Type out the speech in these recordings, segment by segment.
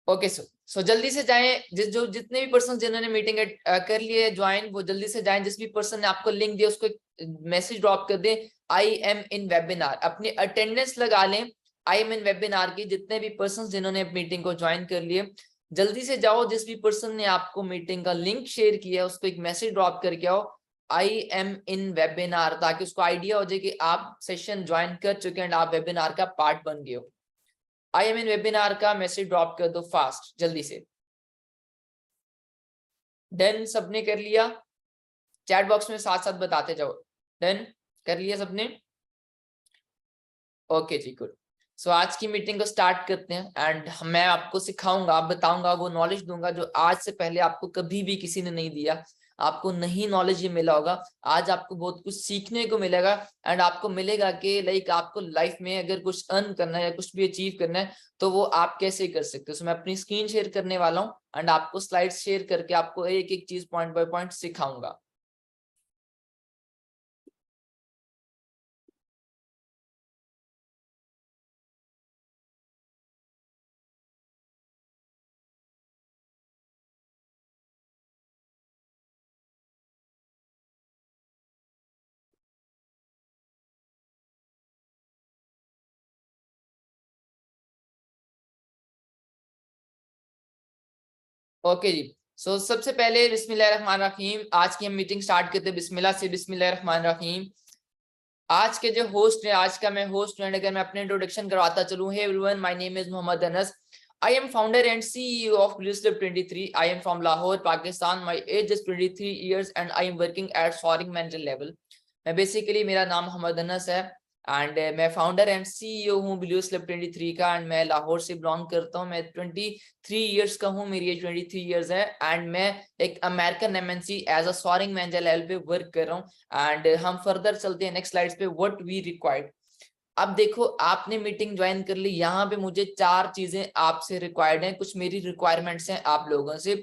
Okay so जल्दी से जाएं, जो जितने भी पर्सन जिन्होंने मीटिंग कर लिए ज्वाइन, वो जल्दी से जाएं। जिस भी पर्सन ने आपको लिंक दिया उसको मैसेज ड्रॉप कर दें, आई एम इन वेबिनार। अपनी अटेंडेंस लगा लें आई एम इन वेबिनार की। जितने भी पर्सन जिन्होंने मीटिंग को ज्वाइन कर लिए जल्दी से जाओ। जिस भी पर्सन ने आपको मीटिंग का लिंक शेयर किया उसको एक मैसेज ड्रॉप करके आओ, आई एम इन वेबिनार, ताकि उसको आइडिया हो जाए कि आप सेशन ज्वाइन कर चुके हैं, आप वेबिनार का पार्ट बन गए हो। आई एम इन वेबिनार का मैसेज ड्रॉप कर दो फास्ट जल्दी से। डन, सबने कर लिया? चैट बॉक्स में साथ साथ बताते जाओ। डन कर लिया सबने? ओके जी, गुड। सो आज की मीटिंग को स्टार्ट करते हैं एंड मैं आपको सिखाऊंगा, बताऊंगा, वो नॉलेज दूंगा जो आज से पहले आपको कभी भी किसी ने नहीं दिया। आपको नहीं नॉलेज ये मिला होगा, आज आपको बहुत कुछ सीखने को मिलेगा एंड आपको मिलेगा कि लाइक आपको लाइफ में अगर कुछ अर्न करना है या कुछ भी अचीव करना है तो वो आप कैसे कर सकते हो। सो मैं अपनी स्क्रीन शेयर करने वाला हूँ एंड आपको स्लाइड्स शेयर करके आपको एक एक चीज पॉइंट बाय पॉइंट सिखाऊंगा। ओके जी। सो सबसे पहले बिस्मिल्लाहिर्रहमानिर्रहीम। आज की हम मीटिंग स्टार्ट करते हैं बिस्मिल्लाह से। बिस्मिल्लाहिर्रहमानिर्रहीम। आज के जो होस्ट है, आज का मैं होस्ट हूं, अगर मैं अपने इंट्रोडक्शन करवाता चलूं। Hey everyone, my name is Mohammad Anas. I am founder and CEO of Blueslip 23। I am from Lahore, Pakistan. My age is 23 years and I am working at soaring mental level. मैं बेसिकली, मेरा नाम मोहम्मद अनस है एंड मैं फाउंडर एंड सीईओ हूँ ब्लूस्लिप 23 का and मैं लाहौर से belong करता हूँ। मैं 23 इयर्स का हूँ, मेरी एज 23 इयर्स है एंड मैं एक American MNC as a soaring mental level पे वर्क कर रहा हूँ। एंड हम फर्दर चलते हैं नेक्स्ट स्लाइड्स पे। What we required. अब देखो, आपने मीटिंग ज्वाइन कर ली, यहाँ पे मुझे 4 चीजें आपसे रिक्वायर्ड हैं, कुछ मेरी रिक्वायरमेंट्स हैं आप लोगों से।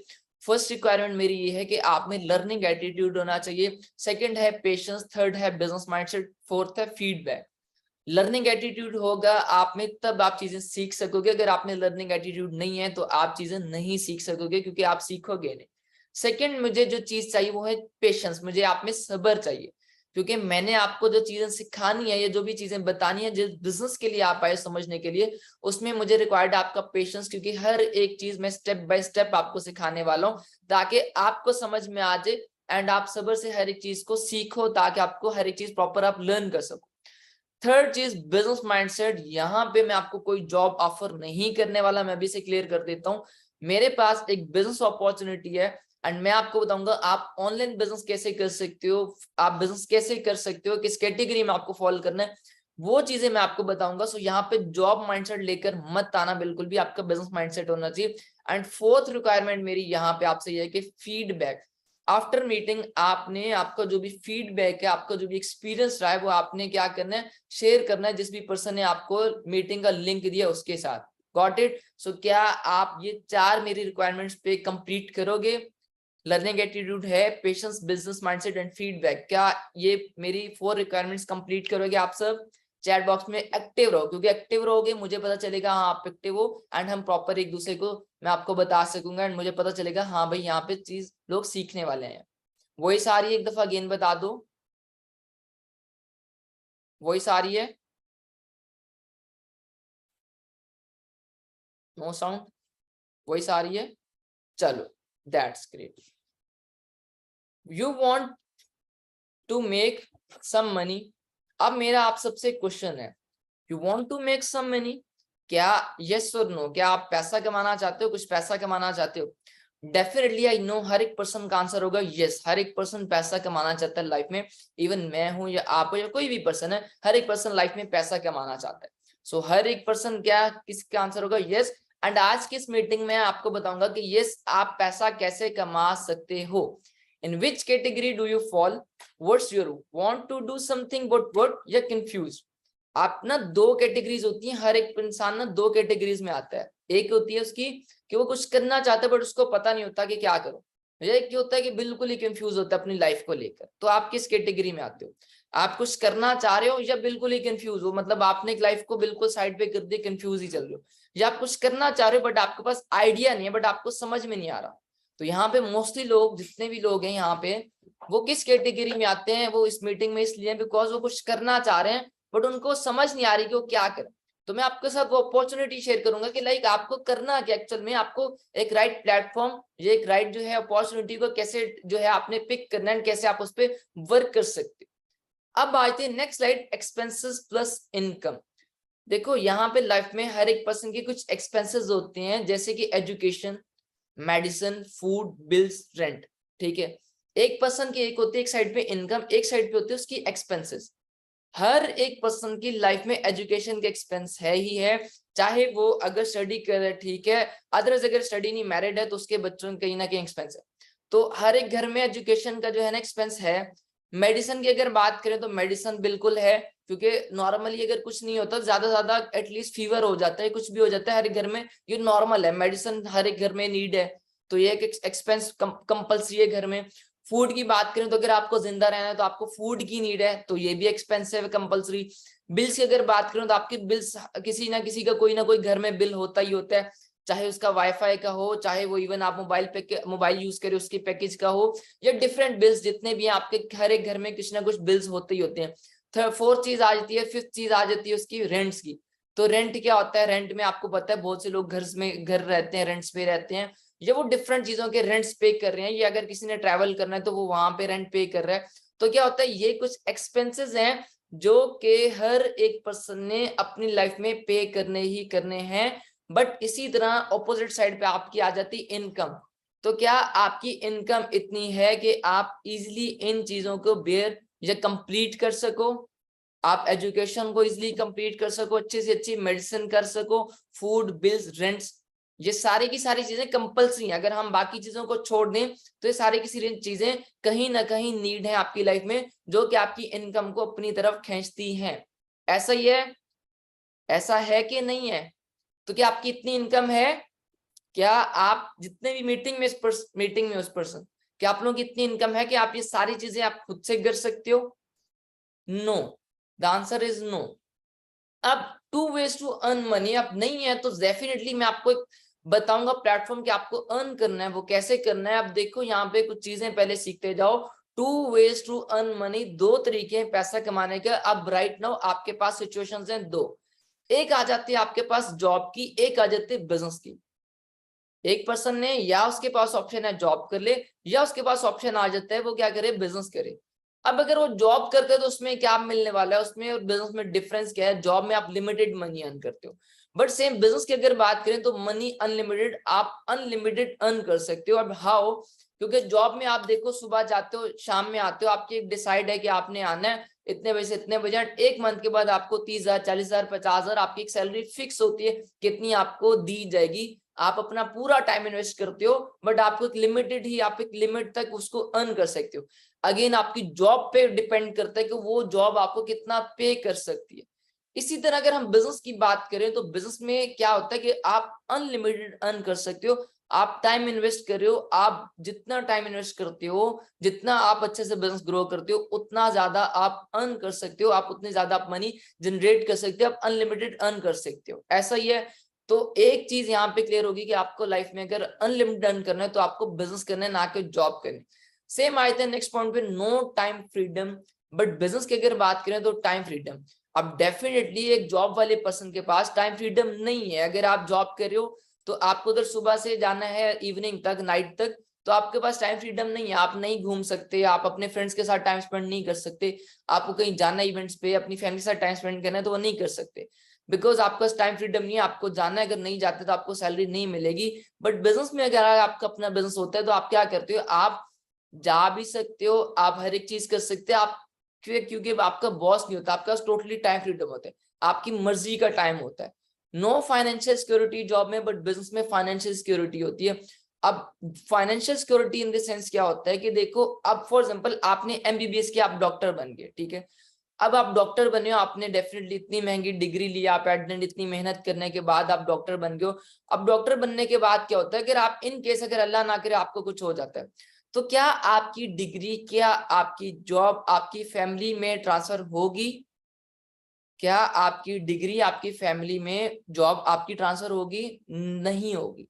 फर्स्ट रिक्वायरमेंट मेरी ये है कि आप में लर्निंग एटीट्यूड होना चाहिए। सेकंड है पेशेंस, थर्ड है बिजनेस माइंडसेट, फोर्थ है फीडबैक। लर्निंग एटीट्यूड होगा आप में तब आप चीजें सीख सकोगे। अगर आप में लर्निंग एटीट्यूड नहीं है तो आप चीजें नहीं सीख सकोगे, क्योंकि आप सीखोगे नहीं। सेकंड, मुझे जो चीज चाहिए वो है पेशेंस। मुझे आप में सब्र चाहिए, क्योंकि मैंने आपको जो चीजें सिखानी है या जो भी चीजें बतानी है जिस बिजनेस के लिए आप आए समझने के लिए, उसमें मुझे रिक्वायर्ड है आपका पेशेंस, क्योंकि हर एक चीज मैं स्टेप बाय स्टेप आपको सिखाने वाला हूँ ताकि आपको समझ में आ जाए एंड आप सब्र से हर एक चीज को सीखो, ताकि आपको हर एक चीज प्रॉपर आप लर्न कर सको। थर्ड चीज बिजनेस माइंडसेट। यहाँ पे मैं आपको कोई जॉब ऑफर नहीं करने वाला, मैं भी इसे क्लियर कर देता हूँ। मेरे पास एक बिजनेस अपॉर्चुनिटी है एंड मैं आपको बताऊंगा आप ऑनलाइन बिजनेस कैसे कर सकते हो, आप बिजनेस कैसे कर सकते हो, किस कैटेगरी में आपको फॉलो करना है, वो चीजें मैं आपको बताऊंगा। सो यहाँ पे जॉब माइंडसेट लेकर मत आना, बिल्कुल भी आपका बिजनेस माइंडसेट होना चाहिए। एंड फोर्थ रिक्वायरमेंट मेरी यहाँ पे आपसे यह है कि फीडबैक। आफ्टर मीटिंग आपने, आपका जो भी फीडबैक है, आपका जो भी एक्सपीरियंस रहा है, वो आपने क्या करना है, शेयर करना है जिस भी पर्सन ने आपको मीटिंग का लिंक दिया उसके साथ। Got it? सो क्या आप ये 4 मेरी रिक्वायरमेंट्स पे कंप्लीट करोगे? लर्निंग एटीट्यूड है, patience, business mindset and feedback. क्या ये मेरी 4 रिक्वायरमेंट्स कंप्लीट करोगे आप सब? चैट बॉक्स में एक्टिव रहो, क्योंकि एक्टिव रहोगे मुझे पता चलेगा हाँ आप एक्टिव हो एंड हम प्रॉपर एक दूसरे को, मैं आपको बता सकूंगा एंड मुझे पता चलेगा हाँ भाई यहाँ पे चीज लोग सीखने वाले हैं। वही सारी एक दफा अगेन बता दो। वही सारी है? No sound? वही सारी है? चलो, that's great. You want to make some money. अब मेरा आप सबसे क्वेश्चन है, you want to make some money, क्या यस और नो, क्या आप पैसा कमाना चाहते हो, कुछ पैसा कमाना चाहते हो? डेफिनेटली आई नो हर एक पर्सन का आंसर होगा यस। हर एक पर्सन पैसा कमाना चाहता है लाइफ में। इवन मैं हूं या आप हो या कोई भी पर्सन है, हर एक पर्सन लाइफ में पैसा कमाना चाहता है। सो हर एक पर्सन, क्या किसका आंसर होगा? यस। एंड आज की इस मीटिंग में आपको बताऊंगा कि यस आप पैसा कैसे कमा सकते हो। In which category do you fall, what's your want to do something but what, या कंफ्यूज। आप ना 2 कैटेगरीज होती हैं, हर एक इंसान ना 2 कैटेगरीज में आता है। एक होती है उसकी कि वो कुछ करना चाहता है बट उसको पता नहीं होता कि क्या करो। एक होता है कि बिल्कुल ही कंफ्यूज होता है अपनी लाइफ को लेकर। तो आप किस कैटेगरी में आते हो? आप कुछ करना चाह रहे हो या बिल्कुल ही कंफ्यूज हो, मतलब आपने लाइफ को बिल्कुल साइड पे कर दिया, कंफ्यूज ही चल रहे हो, या आप कुछ करना चाह रहे हो बट आपके पास आइडिया नहीं है, बट आपको समझ में नहीं आ रहा। तो यहाँ पे मोस्टली लोग, जितने भी लोग हैं यहाँ पे, वो किस कैटेगरी में आते हैं, वो इस मीटिंग में इसलिए बिकॉज वो कुछ करना चाह रहे हैं बट उनको समझ नहीं आ रही कि वो क्या करें। तो मैं आपके साथ वो अपॉर्चुनिटी शेयर करूंगा कि लाइक आपको करना क्या एक्चुअल में, आपको एक राइट प्लेटफॉर्म, ये एक राइट जो है अपॉर्चुनिटी को कैसे जो है आपने पिक करना है, कैसे आप उस पर वर्क कर सकते हो। अब आते हैं next slide, expenses plus income. देखो यहाँ पे लाइफ में हर एक पर्सन की कुछ एक्सपेंसेस होते हैं, जैसे कि education, medicine, food, bills, rent. ठीक है, एक पर्सन की एक होती है एक साइड पे इनकम, एक साइड पे होती है उसकी एक्सपेंसेस। हर एक पर्सन की लाइफ में एजुकेशन के एक्सपेंस है ही है, चाहे वो अगर स्टडी कर रहे, ठीक है, अदरवाइज अगर स्टडी नहीं, मैरिड है तो उसके बच्चों के कहीं ना कहीं एक्सपेंस है। तो हर एक घर में एजुकेशन का जो है ना एक्सपेंस है। मेडिसिन की अगर बात करें तो मेडिसिन बिल्कुल है, क्योंकि नॉर्मली अगर कुछ नहीं होता, ज्यादा ज्यादा एटलीस्ट फीवर हो जाता है, कुछ भी हो जाता है, हर एक घर में ये नॉर्मल है, मेडिसिन हर एक घर में नीड है, तो ये एक एक्सपेंस कंपल्सरी है घर में। फूड की बात करें तो अगर आपको जिंदा रहना है तो आपको फूड की नीड है, तो ये भी एक्सपेंसिव है, कंपल्सरी। बिल्स की अगर बात करें तो आपके बिल्स, किसी ना किसी का कोई ना कोई घर में बिल होता ही होता है, चाहे उसका वाईफाई का हो, चाहे वो इवन आप मोबाइल यूज करें उसके पैकेज का हो, या डिफरेंट बिल्स जितने भी हैं आपके, हर एक घर में कुछ ना कुछ बिल्स होते ही होते हैं। फोर्थ चीज आ जाती है, फिफ्थ चीज आ जाती है उसकी रेंट्स की। तो रेंट क्या होता है, रेंट में आपको पता है बहुत से लोग घर रहते हैं, रेंट्स पे रहते हैं, ये वो डिफरेंट चीजों के रेंट्स पे कर रहे हैं, ये अगर किसी ने ट्रैवल करना है तो वो वहां पे रेंट पे कर रहा है। तो क्या होता है, ये कुछ एक्सपेंसेस हैं जो कि हर एक पर्सन ने अपनी लाइफ में पे करने ही करने हैं। बट इसी तरह ऑपोजिट साइड पे आपकी आ जाती इनकम। तो क्या आपकी इनकम इतनी है कि आप इजिली इन चीजों को बेयर या कंप्लीट कर सको, आप एजुकेशन को इजिली कंप्लीट कर सको, अच्छी से अच्छी मेडिसिन कर सको, फूड, बिल्स, रेंट्स, ये सारी की सारी चीजें कंपल्सरी हैं। अगर हम बाकी चीजों को छोड़ दें तो ये सारी की सारी चीजें कहीं ना कहीं नीड है आपकी लाइफ में, जो कि आपकी इनकम को अपनी तरफ खींचती हैं। ऐसा ही है, ऐसा है कि नहीं है? तो क्या आपकी इतनी इनकम है? क्या आप जितने भी मीटिंग में उस पर्सन, क्या आप लोगों की इतनी इनकम है कि आप ये सारी चीजें आप खुद से कर सकते हो? No, the answer is no. अब two ways to earn money, अब नहीं है तो डेफिनेटली मैं आपको एक बताऊंगा प्लेटफॉर्म कि आपको अर्न करना है, वो कैसे करना है। अब देखो यहाँ पे कुछ चीजें पहले सीखते जाओ। Two ways to earn money, दो तरीके हैं पैसा कमाने के। अब राइट नाउ आपके पास सिचुएशंस हैं दो, एक आ जाती है आपके पास जॉब की, एक आ जाती है बिजनेस की। एक पर्सन ने, या उसके पास ऑप्शन है जॉब कर ले, या उसके पास ऑप्शन आ जाता है वो क्या करे, बिजनेस करे। अब अगर वो जॉब करते हैं तो उसमें क्या मिलने वाला है, उसमें और बिजनेस में डिफरेंस क्या है? जॉब में आप लिमिटेड मनी अर्न करते हो, बट सेम बिजनेस की अगर बात करें तो मनी अनलिमिटेड, आप अनलिमिटेड अर्न कर सकते हो। अब हाउ? क्योंकि जॉब में आप देखो सुबह जाते हो शाम में आते हो, आपकी एक डिसाइड है कि आपने आना है इतने बजे से इतने बजे, एक मंथ के बाद आपको 30,000, 40,000, 50,000 आपकी एक सैलरी फिक्स होती है कितनी आपको दी जाएगी। आप अपना पूरा टाइम इन्वेस्ट करते हो, बट आपको एक लिमिटेड ही, आप एक लिमिट तक उसको अर्न कर सकते हो। अगेन आपकी जॉब पे डिपेंड करता है कि वो जॉब आपको कितना पे कर सकती है। इसी तरह अगर हम बिजनेस की बात करें तो बिजनेस में क्या होता है कि आप अनलिमिटेड अर्न कर सकते हो। आप टाइम इन्वेस्ट कर रहे हो, आप जितना टाइम इन्वेस्ट करते हो, जितना आप अच्छे से बिजनेस ग्रो करते हो, उतना ज्यादा आप अर्न कर सकते हो, आप उतनी ज्यादा आप मनी जनरेट कर सकते हो, आप अनलिमिटेड अर्न कर सकते हो। ऐसा ही है। तो एक चीज यहाँ पे क्लियर होगी कि आपको लाइफ में अगर अनलिमिटेड अर्न करना है तो आपको बिजनेस करना है, ना कि जॉब करनी। सेम आए थे नेक्स्ट पॉइंट पे, no time freedom, but business की अगर बात करें तो टाइम फ्रीडम। अब डेफिनेटली एक जॉब वाले पर्सन के पास टाइम फ्रीडम नहीं है। अगर आप जॉब कर रहे हो तो आपको अगर सुबह से जाना है इवनिंग तक, नाइट तक, तो आपके पास टाइम फ्रीडम नहीं है, आप नहीं घूम सकते, आप अपने फ्रेंड्स के साथ टाइम स्पेंड नहीं कर सकते, आपको कहीं जाना है इवेंट्स पे, अपनी फैमिली के साथ टाइम स्पेंड करना है तो वो नहीं कर सकते, बिकॉज आपका टाइम फ्रीडम नहीं है। आपको जाना है, अगर नहीं जाते तो आपको सैलरी नहीं मिलेगी। बट बिजनेस में अगर आपका अपना बिजनेस होता है तो आप क्या करते हो, आप जा भी सकते हो, आप हर एक चीज कर सकते हैं, आप क्योंकि आपका बॉस नहीं होता, आपका टोटली टाइम फ्रीडम होता है, आपकी मर्जी का टाइम होता है। नो फाइनेंशियल सिक्योरिटी जॉब में, बट बिजनेस में फाइनेंशियल सिक्योरिटी होती है। अब financial security in the sense क्या होता है कि देखो, अब फॉर एग्जांपल आपने एमबीबीएस किया, आप डॉक्टर बन गए, ठीक है। अब आप डॉक्टर बने हो, आपने डेफिनेटली इतनी महंगी डिग्री ली, आप एडनेट इतनी मेहनत करने के बाद आप डॉक्टर बन गए हो। अब डॉक्टर बनने के बाद क्या होता है, अगर आप इन केस अगर अल्लाह ना करे आपको कुछ हो जाता है, तो क्या आपकी डिग्री, क्या आपकी जॉब आपकी फैमिली में ट्रांसफर होगी? क्या आपकी डिग्री आपकी फैमिली में जॉब आपकी ट्रांसफर होगी? नहीं होगी।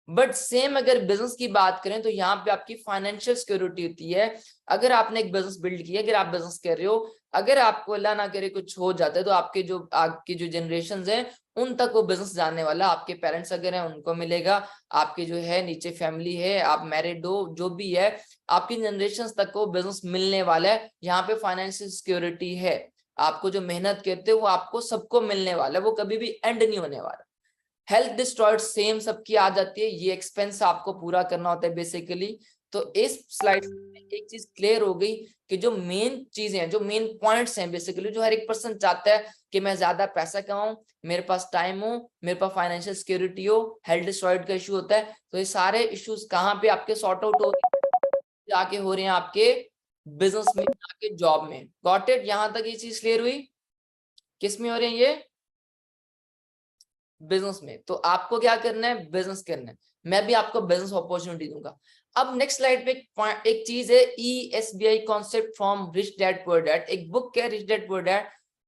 बट सेम अगर बिजनेस की बात करें तो यहाँ पे आपकी फाइनेंशियल सिक्योरिटी होती है। अगर आपने एक बिजनेस बिल्ड किया, अगर आप बिजनेस कर रहे हो, अगर आपको अल्लाह ना करे कुछ हो जाता है तो आपकी जो जनरेशन है उन तक वो बिजनेस जाने वाला, आपके पेरेंट्स अगर हैं उनको मिलेगा, आपके जो है नीचे फैमिली है, आप मैरिड हो, जो भी है आपकी जनरेशन तक को बिजनेस मिलने वाला है। यहाँ पे फाइनेंशियल सिक्योरिटी है, आपको जो मेहनत करते हो वो आपको सबको मिलने वाला है, वो कभी भी एंड नहीं होने वाला। हेल्थ डिस्ट्रॉयड सेम सबकी आ जाती है, ये एक्सपेंस आपको पूरा करना होता है बेसिकली। तो इस स्लाइड में एक चीज क्लियर हो गई कि जो मेन चीजें हैं, जो मेन पॉइंट्स हैं बेसिकली, जो हर एक पर्सन चाहता है कि मैं ज्यादा पैसा कमाऊं, मेरे पास टाइम हो, मेरे पास फाइनेंशियल सिक्योरिटी हो, हेल्थ डिस्ट्रॉयड का इशू होता है। तो ये सारे इश्यूज कहाँ पे आपके सॉर्ट आउट हो जाके हो रहे हैं? आपके बिजनेस में, आपके जॉब में। Got it? यहां तक ये चीज क्लियर हुई? किस में हो रहे हैं ये? बिजनेस में। तो आपको क्या करना है? बिजनेस करना है। मैं भी आपको बिजनेस अपॉर्चुनिटी दूंगा। अब नेक्स्ट स्लाइड पे एक चीज है, ESBI concept from rich dad poor dad. एक बुक है रिच डैड पुअर डैड,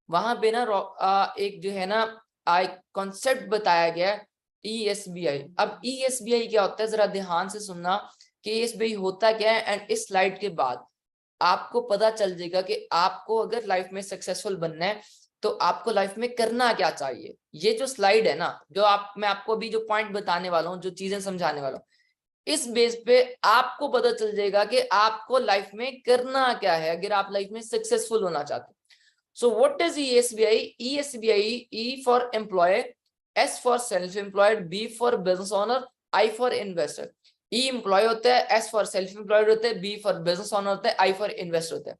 वहां पे ना एक जो है ना कॉन्सेप्ट बताया गया है ESBI। अब ESBI क्या होता है, जरा ध्यान से सुनना कि ESBI होता क्या है, एंड इस स्लाइड के बाद आपको पता चल जाएगा कि आपको अगर लाइफ में सक्सेसफुल बनना है तो आपको लाइफ में करना क्या चाहिए। ये जो स्लाइड है ना, मैं आपको अभी जो पॉइंट बताने वाला हूँ, जो चीजें समझाने वाला हूँ, इस बेस पे आपको पता चल जाएगा कि आपको लाइफ में करना क्या है अगर आप लाइफ में सक्सेसफुल होना चाहते हो। So what is ESBI? ESBI, E for employ, S for self employed, B for business owner, I for investor. E employ होता है, S फॉर सेल्फ एम्प्लॉयड होता है, B फॉर बिजनेस ओनर होता है, I फॉर इन्वेस्टर होता है।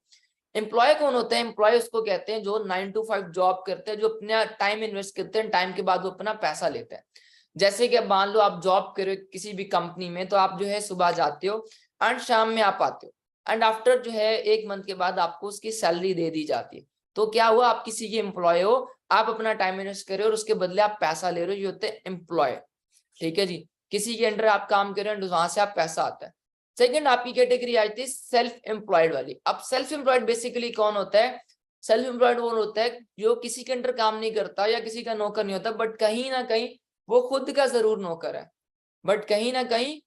Employ कौन होता है? एम्प्लॉय उसको कहते हैं जो 9 to 5 जॉब करते हैं, जो अपना टाइम इन्वेस्ट करते हैं, टाइम के बाद वो अपना पैसा लेते हैं। जैसे कि मान लो आप जॉब करो किसी भी कंपनी में, तो आप जो है सुबह जाते हो एंड शाम में आप आते हो, एंड आफ्टर जो है 1 मंथ के बाद आपको उसकी सैलरी दे दी जाती है। तो क्या हुआ? आप किसी के एम्प्लॉय हो, आप अपना टाइम इन्वेस्ट कर रहे हो और उसके बदले आप पैसा ले रहे हो, ये होते हैं एम्प्लॉय। ठीक है जी, किसी के अंडर आप काम कर रहे हो, वहां से आप पैसा आता है। सेकंड आपकी कैटेगरी आती है सेल्फ एम्प्लॉयड वाली। अब सेल्फ एम्प्लॉयड बेसिकली कौन होता है? सेल्फ एम्प्लॉयड वो होता है जो किसी के अंडर काम नहीं करता या किसी का नौकर नहीं होता, बट कहीं ना कहीं वो खुद का जरूर नौकर है। बट कहीं ना कहीं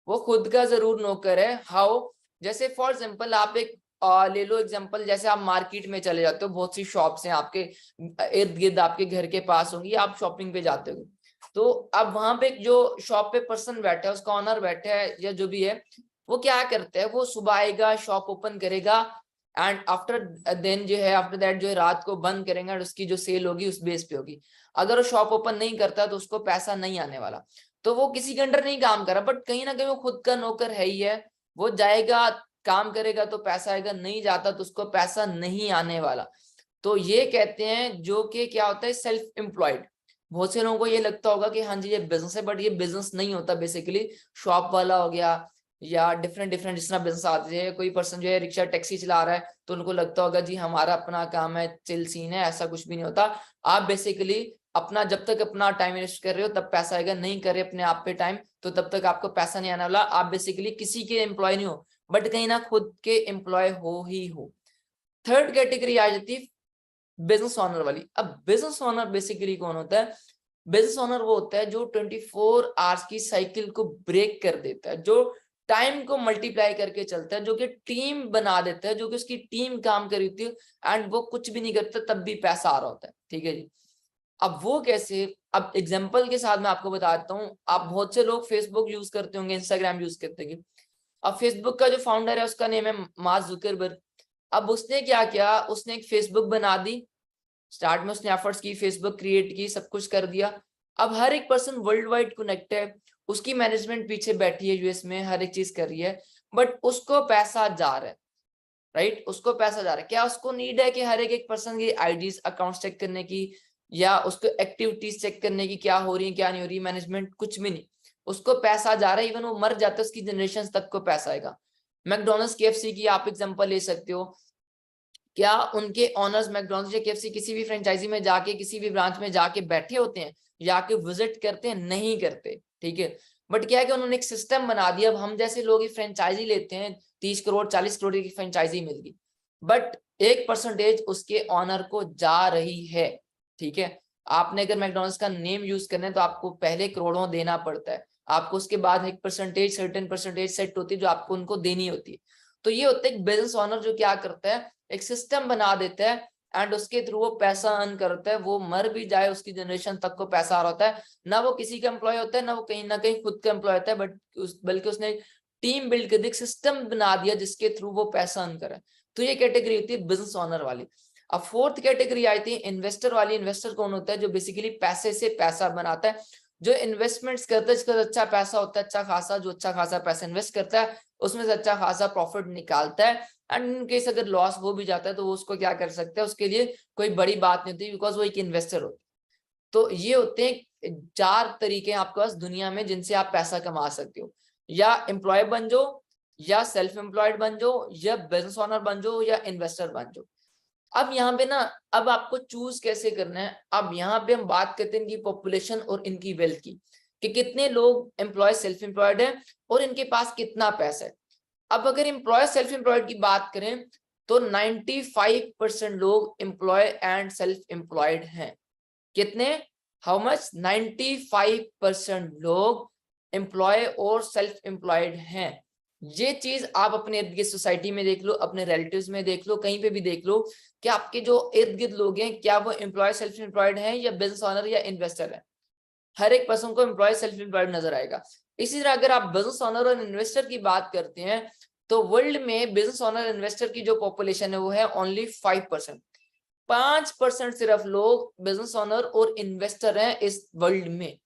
वो खुद का जरूर नौकर है। हाउ? जैसे फॉर एग्जाम्पल आप एक ले लो एग्जाम्पल, जैसे आप मार्केट में चले जाते हो, बहुत सी शॉप्स हैं आपके इर्द गिर्द, आपके घर के पास होंगी, आप शॉपिंग पे जाते हो। तो अब वहां पे जो शॉप पे पर्सन बैठा है, उसका ऑनर बैठा है या जो भी है, वो क्या करता है? वो सुबह आएगा, शॉप ओपन करेगा, एंड आफ्टर देन जो है, आफ्टर दैट जो है रात को बंद करेंगे, और उसकी जो सेल होगी उस बेस पे होगी। अगर वो शॉप ओपन नहीं करता तो उसको पैसा नहीं आने वाला। तो वो किसी के अंडर नहीं काम कर रहा, बट कहीं ना कहीं वो खुद का नौकर है ही है। वो जाएगा, काम करेगा तो पैसा आएगा, नहीं जाता तो उसको पैसा नहीं आने वाला। तो ये कहते हैं जो कि क्या होता है, सेल्फ एम्प्लॉयड। बहुत से लोगों को ये लगता होगा कि हाँ जी ये बिजनेस है, बट ये बिजनेस नहीं होता। बेसिकली शॉप वाला हो गया या डिफरेंट डिफरेंट जिस तरह बिजनेस आते हैं, कोई पर्सन जो है रिक्शा टैक्सी चला रहा है तो उनको लगता होगा जी हमारा अपना काम है, चिल सीन है। ऐसा कुछ भी नहीं होता। आप बेसिकली अपना जब तक अपना टाइम इन्वेस्ट कर रहे हो तब पैसा आएगा, नहीं कर रहे अपने आप पे टाइम तो तब तक आपको पैसा नहीं आने वाला। आप बेसिकली किसी के एम्प्लॉय नहीं हो, बट कहीं ना खुद के एम्प्लॉय हो ही हो। थर्ड कैटेगरी आ जाती है बिजनेस ओनर वाली। अब बिजनेस ओनर बेसिकली कौन होता है? बिजनेस ओनर वो होता है जो 24 आवर्स की साइकिल को ब्रेक कर देता है, जो टाइम को मल्टीप्लाई करके चलता है, जो कि टीम बना देता है, जो कि उसकी टीम काम कर रही होती है एंड वो कुछ भी नहीं करता तब भी पैसा आ रहा होता है। ठीक है जी। अब वो कैसे? अब एग्जांपल के साथ मैं आपको बताता हूँ। आप बहुत से लोग फेसबुक यूज करते होंगे, इंस्टाग्राम यूज करते होंगे। अब फेसबुक का जो फाउंडर है उसका नेम है मार्क जुकरबर्ग। अब उसने क्या किया? उसने एक फेसबुक बना दी। स्टार्ट में उसने एफर्ट्स की, फेसबुक क्रिएट की, सब कुछ कर दिया। अब हर एक पर्सन वर्ल्ड वाइड कनेक्ट है, उसकी मैनेजमेंट पीछे बैठी है यूएस में, हर एक चीज कर रही है, बट उसको पैसा जा रहा है। राइट? उसको पैसा जा रहा है। क्या उसको नीड है कि हर एक पर्सन की आईडीज अकाउंट चेक करने की, या उसको एक्टिविटीज चेक करने की, क्या हो रही है क्या नहीं हो रही, मैनेजमेंट कुछ भी नहीं। उसको पैसा जा रहा है, इवन वो मर जाता है उसकी जनरेशन तक को पैसा आएगा। मैकडोनल्ड्स, केएफसी की आप एग्जांपल ले सकते हो। क्या उनके ऑनर्स मैकडोनल्ड्स या केएफसी किसी भी फ्रेंचाइजी में जाके, किसी भी ब्रांच में जाके बैठे होते हैं, जाके विजिट करते हैं? नहीं करते। ठीक है। बट क्या है कि उन्होंने एक सिस्टम बना दिया। अब हम जैसे लोग फ्रेंचाइजी लेते हैं, 30 करोड़ 40 करोड़ की फ्रेंचाइजी मिल गई, बट 1% उसके ऑनर को जा रही है। ठीक है, आपने अगर मैकडॉनल्ड्स का नेम यूज करना है तो आपको पहले करोड़ों देना पड़ता है, आपको उसके बाद एक परसेंटेज, सर्टेन परसेंटेज सेट होती है जो आपको उनको देनी होती है। तो ये होता है एक बिजनेस ऑनर जो क्या करता है, एक सिस्टम बना देता है एंड उसके थ्रू वो पैसा अर्न करता है। वो मर भी जाए उसकी जनरेशन तक को पैसा आ रहा होता है, ना वो किसी का एम्प्लॉय होता है, ना वो कहीं ना कहीं खुद का एम्प्लॉय होता है, बल्कि उसने टीम बिल्ड कर दी, सिस्टम बना दिया जिसके थ्रू वो पैसा अर्न करे। तो ये कैटेगरी होती है बिजनेस ऑनर वाली। अब फोर्थ कैटेगरी आई थी इन्वेस्टर वाली। इन्वेस्टर कौन होता है, जो बेसिकली पैसे से पैसा बनाता है, जो इन्वेस्टमेंट्स करता है, जिसका अच्छा पैसा होता है, अच्छा खासा, जो अच्छा खासा पैसा इन्वेस्ट करता है उसमें से अच्छा खासा प्रॉफिट निकालता है। एंड इन केस अगर लॉस हो भी जाता है तो वो उसको क्या कर सकते हैं, उसके लिए कोई बड़ी बात नहीं होती, बिकॉज वो एक इन्वेस्टर होता है। तो ये होते हैं 4 तरीके आपके पास दुनिया में जिनसे आप पैसा कमा सकते हो, या एम्प्लॉय बन जाओ, या सेल्फ एम्प्लॉयड बन जाओ, या बिजनेस ऑनर बन जाओ, या इन्वेस्टर बन जाओ। अब यहाँ पे ना, अब आपको चूज कैसे करना है। अब यहाँ पे हम बात करते हैं इनकी पॉपुलेशन और इनकी वेल्थ की, कि कितने लोग एम्प्लॉय सेल्फ एम्प्लॉयड है और इनके पास कितना पैसा है। अब अगर एम्प्लॉय सेल्फ एम्प्लॉयड की बात करें तो 95% लोग एम्प्लॉय एंड सेल्फ एम्प्लॉयड हैं। कितने, हाउ मच, 95% लोग एम्प्लॉय और सेल्फ एम्प्लॉयड हैं। ये चीज आप अपने इर्द गिर्द सोसाइटी में देख लो, अपने रिलेटिव्स में देख लो, कहीं पे भी देख लो कि आपके जो इर्द गिर्द लोग हैं क्या वो एम्प्लॉय सेल्फ एम्प्लॉयड हैं या बिजनेस ऑनर या इन्वेस्टर है। हर एक पर्सन को एम्प्लॉय सेल्फ एम्प्लॉयड नजर आएगा। इसी तरह अगर आप बिजनेस ऑनर और इन्वेस्टर की बात करते हैं तो वर्ल्ड में बिजनेस ऑनर इन्वेस्टर की जो पॉपुलेशन है वो है ओनली 5%। 5% सिर्फ लोग बिजनेस ऑनर और इन्वेस्टर हैं इस वर्ल्ड में,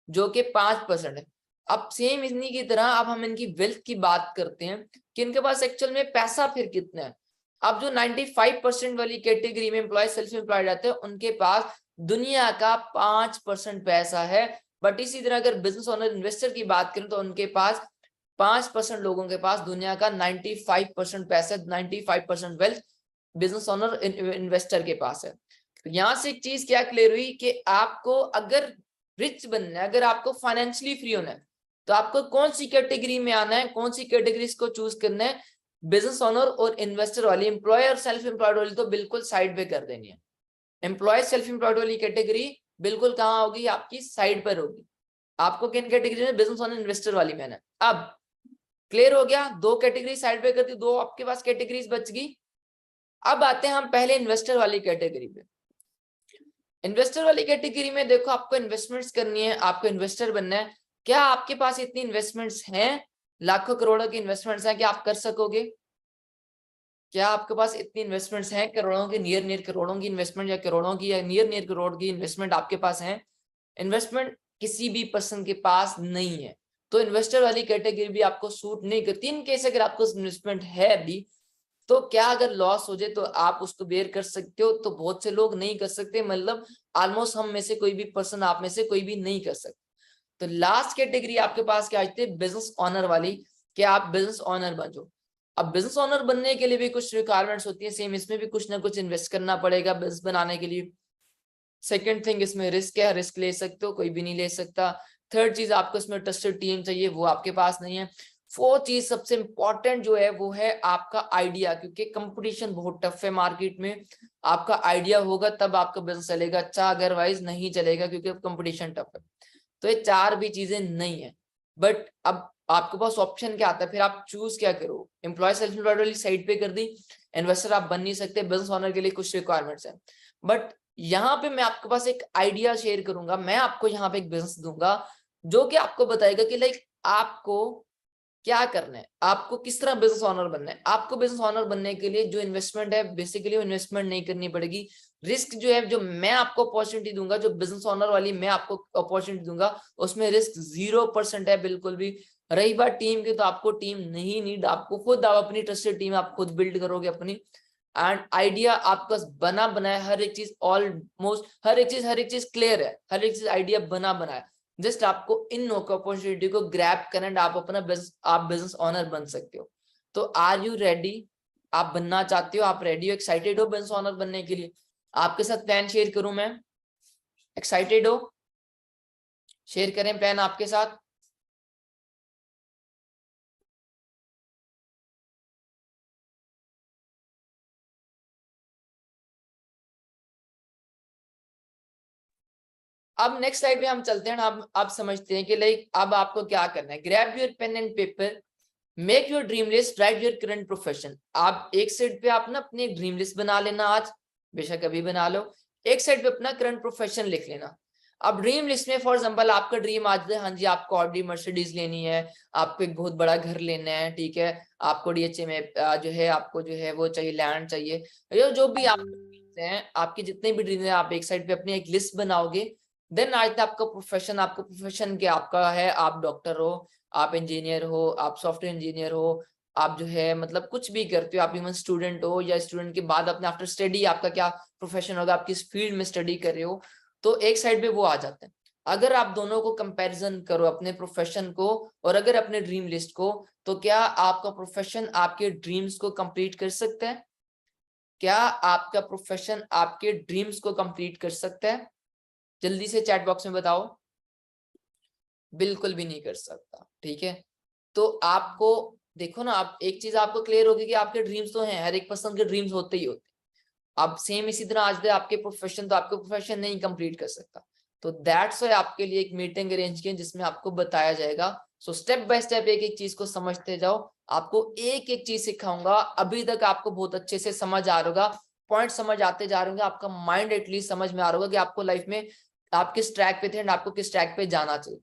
जो कि 5% है। अब सेम इन्हीं की तरह अब हम इनकी वेल्थ की बात करते हैं कि इनके पास एक्चुअल में पैसा फिर कितना है। अब जो 95% वाली कैटेगरी में एम्प्लॉय सेल्फ एम्प्लॉयड रहते हैं उनके पास दुनिया का 5% पैसा है। बट इसी तरह अगर बिजनेस ओनर इन्वेस्टर की बात करें तो उनके पास 5% लोगों के पास दुनिया का 95% पैसा, 95% वेल्थ बिजनेस ओनर इन्वेस्टर के पास है। तो यहाँ से एक चीज क्या क्लियर हुई कि आपको अगर रिच बनना है, अगर आपको फाइनेंशियली फ्री होना है, तो आपको कौन सी कैटेगरी में आना है, कौन सी कैटेगरी को चूज करना है, बिजनेस ओनर और इन्वेस्टर वाली। एम्प्लॉय और सेल्फ एम्प्लॉयड वाली तो बिल्कुल साइड पे कर देनी है। एम्प्लॉय सेल्फ एम्प्लॉयड वाली कैटेगरी बिल्कुल कहाँ होगी, आपकी साइड पर होगी। आपको किन कैटेगरी में, बिजनेस ओनर इन्वेस्टर वाली में है। अब क्लियर हो गया, 2 कैटेगरी साइड पे करती, 2 आपके पास कैटेगरीज बच गई। अब आते हैं हम पहले इन्वेस्टर वाली कैटेगरी पे। इन्वेस्टर वाली कैटेगरी में देखो, आपको इन्वेस्टमेंट्स करनी है, आपको इन्वेस्टर बनना है। क्या आपके पास इतनी इन्वेस्टमेंट्स हैं, लाखों करोड़ों की इन्वेस्टमेंट्स हैं, क्या आप कर सकोगे? क्या आपके पास इतनी इन्वेस्टमेंट्स हैं, करोड़ों की, नियर करोड़ों की इन्वेस्टमेंट, या करोड़ों की या नियर करोड़ की इन्वेस्टमेंट आपके पास है? इन्वेस्टमेंट किसी भी पर्सन के पास नहीं है। तो इन्वेस्टर वाली कैटेगरी भी आपको सूट नहीं करती। इन केस अगर आपको इन्वेस्टमेंट है अभी, तो क्या अगर लॉस हो जाए तो आप उसको बेयर कर सकते हो? तो बहुत से लोग नहीं कर सकते, मतलब ऑलमोस्ट हम में से कोई भी पर्सन, आप में से कोई भी नहीं कर सकते। तो लास्ट कैटेगरी आपके पास क्या आती है, बिजनेस ऑनर वाली, कि आप बिजनेस ऑनर बन जाओ। अब बिजनेस ऑनर बनने के लिए भी कुछ रिक्वायरमेंट्स होती है, सेम इसमें भी कुछ ना कुछ इन्वेस्ट करना पड़ेगा बिजनेस बनाने के लिए। सेकंड थिंग, इसमें रिस्क है, रिस्क ले सकते हो, कोई भी नहीं ले सकता। थर्ड चीज, आपको इसमें ट्रस्टेड टीम चाहिए, वो आपके पास नहीं है। फोर्थ चीज सबसे इंपॉर्टेंट जो है वो है आपका आइडिया, क्योंकि कंपटीशन बहुत टफ है मार्केट में। आपका आइडिया होगा तब आपका बिजनेस चलेगा अच्छा, अदरवाइज नहीं चलेगा, क्योंकि अब कंपटीशन टफ है। तो ये 4 भी चीजें नहीं है। बट अब आपके पास ऑप्शन क्या आता है, फिर आप चूज क्या करो। एम्प्लॉय सेल्फ एम्प्लॉयड वाली साइड पे कर दी, इन्वेस्टर आप बन नहीं सकते, बिजनेस ओनर के लिए कुछ रिक्वायरमेंट्स है। बट यहाँ पे मैं आपके पास एक आइडिया शेयर करूंगा, मैं आपको यहाँ पे एक बिजनेस दूंगा जो कि आपको बताएगा कि लाइक आपको क्या करना है, आपको किस तरह बिजनेस ऑनर बनना है। आपको बिजनेस ऑनर बनने के लिए जो इन्वेस्टमेंट है, बेसिकली वो इन्वेस्टमेंट नहीं करनी पड़ेगी। रिस्क जो है, जो मैं आपको अपॉर्चुनिटी दूंगा, जो बिजनेस ऑनर वाली मैं आपको अपॉर्चुनिटी दूंगा, उसमें रिस्क 0% है बिल्कुल भी। रही बात टीम की, तो आपको टीम नहीं नीड, आपको खुद, आप अपनी ट्रस्टेड टीम आप खुद बिल्ड करोगे अपनी। एंड आइडिया आपका बना बनाया, हर एक चीज, ऑलमोस्ट हर एक चीज क्लियर है, हर एक चीज आइडिया बना बनाया। जस्ट आपको इन अपॉर्चुनिटी को ग्रैब करना एंड आप अपना बिजनेस ऑनर बन सकते हो। तो आर यू रेडी? आप बनना चाहते हो, आप रेडी हो, एक्साइटेड हो बिजनेस ऑनर बनने के लिए? आपके साथ प्लान शेयर करूं मैं? एक्साइटेड हो? शेयर करें प्लान आपके साथ? अब नेक्स्ट स्लाइड पे हम चलते हैं। अब समझते हैं कि लाइक अब आपको क्या करना है। Grab your pen and paper, make your dream list, write your current profession. आप एक साइड पे आप ना अपनी ड्रीम लिस्ट बना लेना, आज बेशक अभी बना लो। एक साइड पे अपना करंट प्रोफेशन लिख लेना। अब ड्रीम लिस्ट में फॉर एग्जांपल आपका ड्रीम आज है, हाँ जी आपको ऑडी मर्सिडीज लेनी है, आपको एक बहुत बड़ा घर लेना है, ठीक है, आपको डीएचए में जो है आपको जो है वो चाहिए, लैंड चाहिए, जो भी आप हैं, आपके जितने भी ड्रीम है, आप एक साइड पे अपनी एक लिस्ट बनाओगे। देन आज आपका प्रोफेशन क्या आपका है, आप डॉक्टर हो, आप इंजीनियर हो, आप सॉफ्टवेयर इंजीनियर हो, आप जो है मतलब कुछ भी करते हो, आप इवन स्टूडेंट हो, या स्टूडेंट के बाद अपने आफ्टर स्टडी आपका क्या प्रोफेशन होगा, आप किस फील्ड में स्टडी कर रहे हो, तो एक साइड पे वो आ जाते हैं। अगर आप दोनों को कंपैरिजन करो, अपने प्रोफेशन को और अगर अपने ड्रीम लिस्ट को, तो क्या आपका प्रोफेशन आपके ड्रीम्स को कंप्लीट कर सकता है? क्या आपका प्रोफेशन आपके ड्रीम्स को कंप्लीट कर सकता है? जल्दी से चैट बॉक्स में बताओ। बिल्कुल भी नहीं कर सकता, ठीक है। तो आपको देखो ना, आप एक चीज आपको क्लियर होगी कि आपके ड्रीम्स तो हैं, हर एक पर्सन के ड्रीम्स होते ही होते। अब सेम इसी तरह आज आपके प्रोफेशन, तो आपके प्रोफेशन नहीं कंप्लीट कर सकता, तो दैट्स व्हाई आपके लिए एक मीटिंग अरेंज की जिसमें आपको बताया जाएगा। सो स्टेप बाय स्टेप एक एक चीज को समझते जाओ, आपको एक एक चीज सिखाऊंगा। अभी तक आपको बहुत अच्छे से समझ आ रहा होगा, पॉइंट समझ आते जा रहे होंगे, आपका माइंड एटलीस्ट समझ में आ रहा होगा कि आपको लाइफ में आप किस ट्रैक पे थे एंड आपको किस ट्रैक पे जाना चाहिए।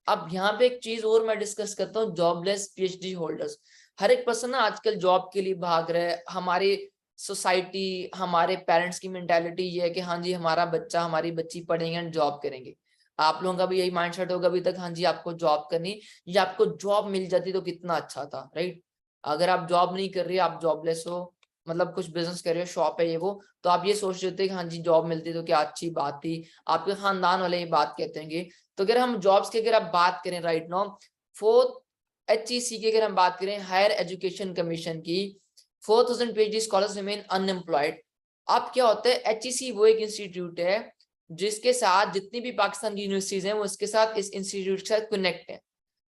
अब यहाँ पे एक चीज और मैं डिस्कस करता हूँ, जॉबलेस पीएचडी होल्डर्स। हर एक पर्सन ना आजकल जॉब के लिए भाग रहा है। हमारी सोसाइटी, हमारे पेरेंट्स की मेंटालिटी ये है कि हाँ जी हमारा बच्चा हमारी बच्ची पढ़ेंगे एंड जॉब करेंगे। आप लोगों का भी यही माइंडसेट होगा अभी तक, हाँ जी आपको जॉब करनी, या आपको जॉब मिल जाती तो कितना अच्छा था, राइट। अगर आप जॉब नहीं कर रहे, आप जॉबलेस हो, मतलब कुछ बिजनेस कर रहे हो, शॉप है ये वो, तो आप ये सोच रहे थे कि हाँ जी जॉब मिलती तो क्या अच्छी बात थी, आपके खानदान वाले ये बात कहते हैं। तो अगर हम जॉब्स की अगर आप बात करें राइट नाउ, फोर्थ HEC की अगर हम बात करें, हायर एजुकेशन कमीशन की, 4000 PhD स्कॉलर्स रिमेन अनएम्प्लॉयड। अब क्या होता है, HEC वो एक इंस्टीट्यूट है जिसके साथ जितनी भी पाकिस्तान की यूनिवर्सिटीज हैं वो इसके साथ, इस इंस्टीट्यूट के साथ कनेक्ट है।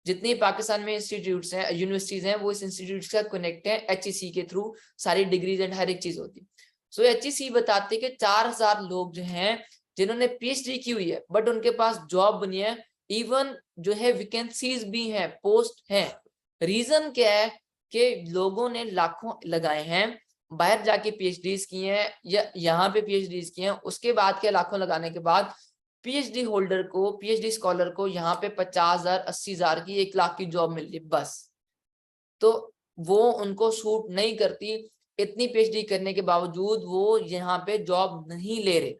जितनी पाकिस्तान में इंस्टीट्यूट्स हैं, यूनिवर्सिटीज हैं, वो इस इंस्टीट्यूट के साथ कनेक्ट है। HEC के थ्रू सारी डिग्रीज एंड हर एक चीज होती है। सो HEC बताते हैं कि 4000 लोग जो हैं जिन्होंने PhD की हुई है बट उनके पास जॉब नहीं है, इवन जो है वैकेंसीज भी हैं, पोस्ट हैं। रीजन क्या है कि लोगों ने लाखों लगाए हैं, बाहर जाके PhDs की हैं या यहाँ पे PhDs की हैं, उसके बाद के लाखों लगाने के बाद PhD होल्डर को, PhD स्कॉलर को यहाँ पे 50,000 80,000 की 1 लाख की जॉब मिल रही बस। तो वो उनको सूट नहीं करती, इतनी PhD करने के बावजूद वो यहाँ पे जॉब नहीं ले रहे।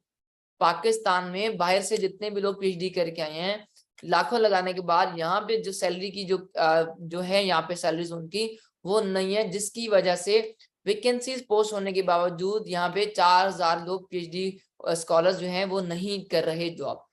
पाकिस्तान में बाहर से जितने भी लोग PhD करके आए हैं, लाखों लगाने के बाद यहाँ पे जो सैलरी की जो है यहाँ पे सैलरीज उनकी वो नहीं है, जिसकी वजह से वैकेंसीज पोस्ट होने के बावजूद यहाँ पे 4000 लोग PhD स्कॉलर्स जो हैं वो नहीं कर रहे जॉब।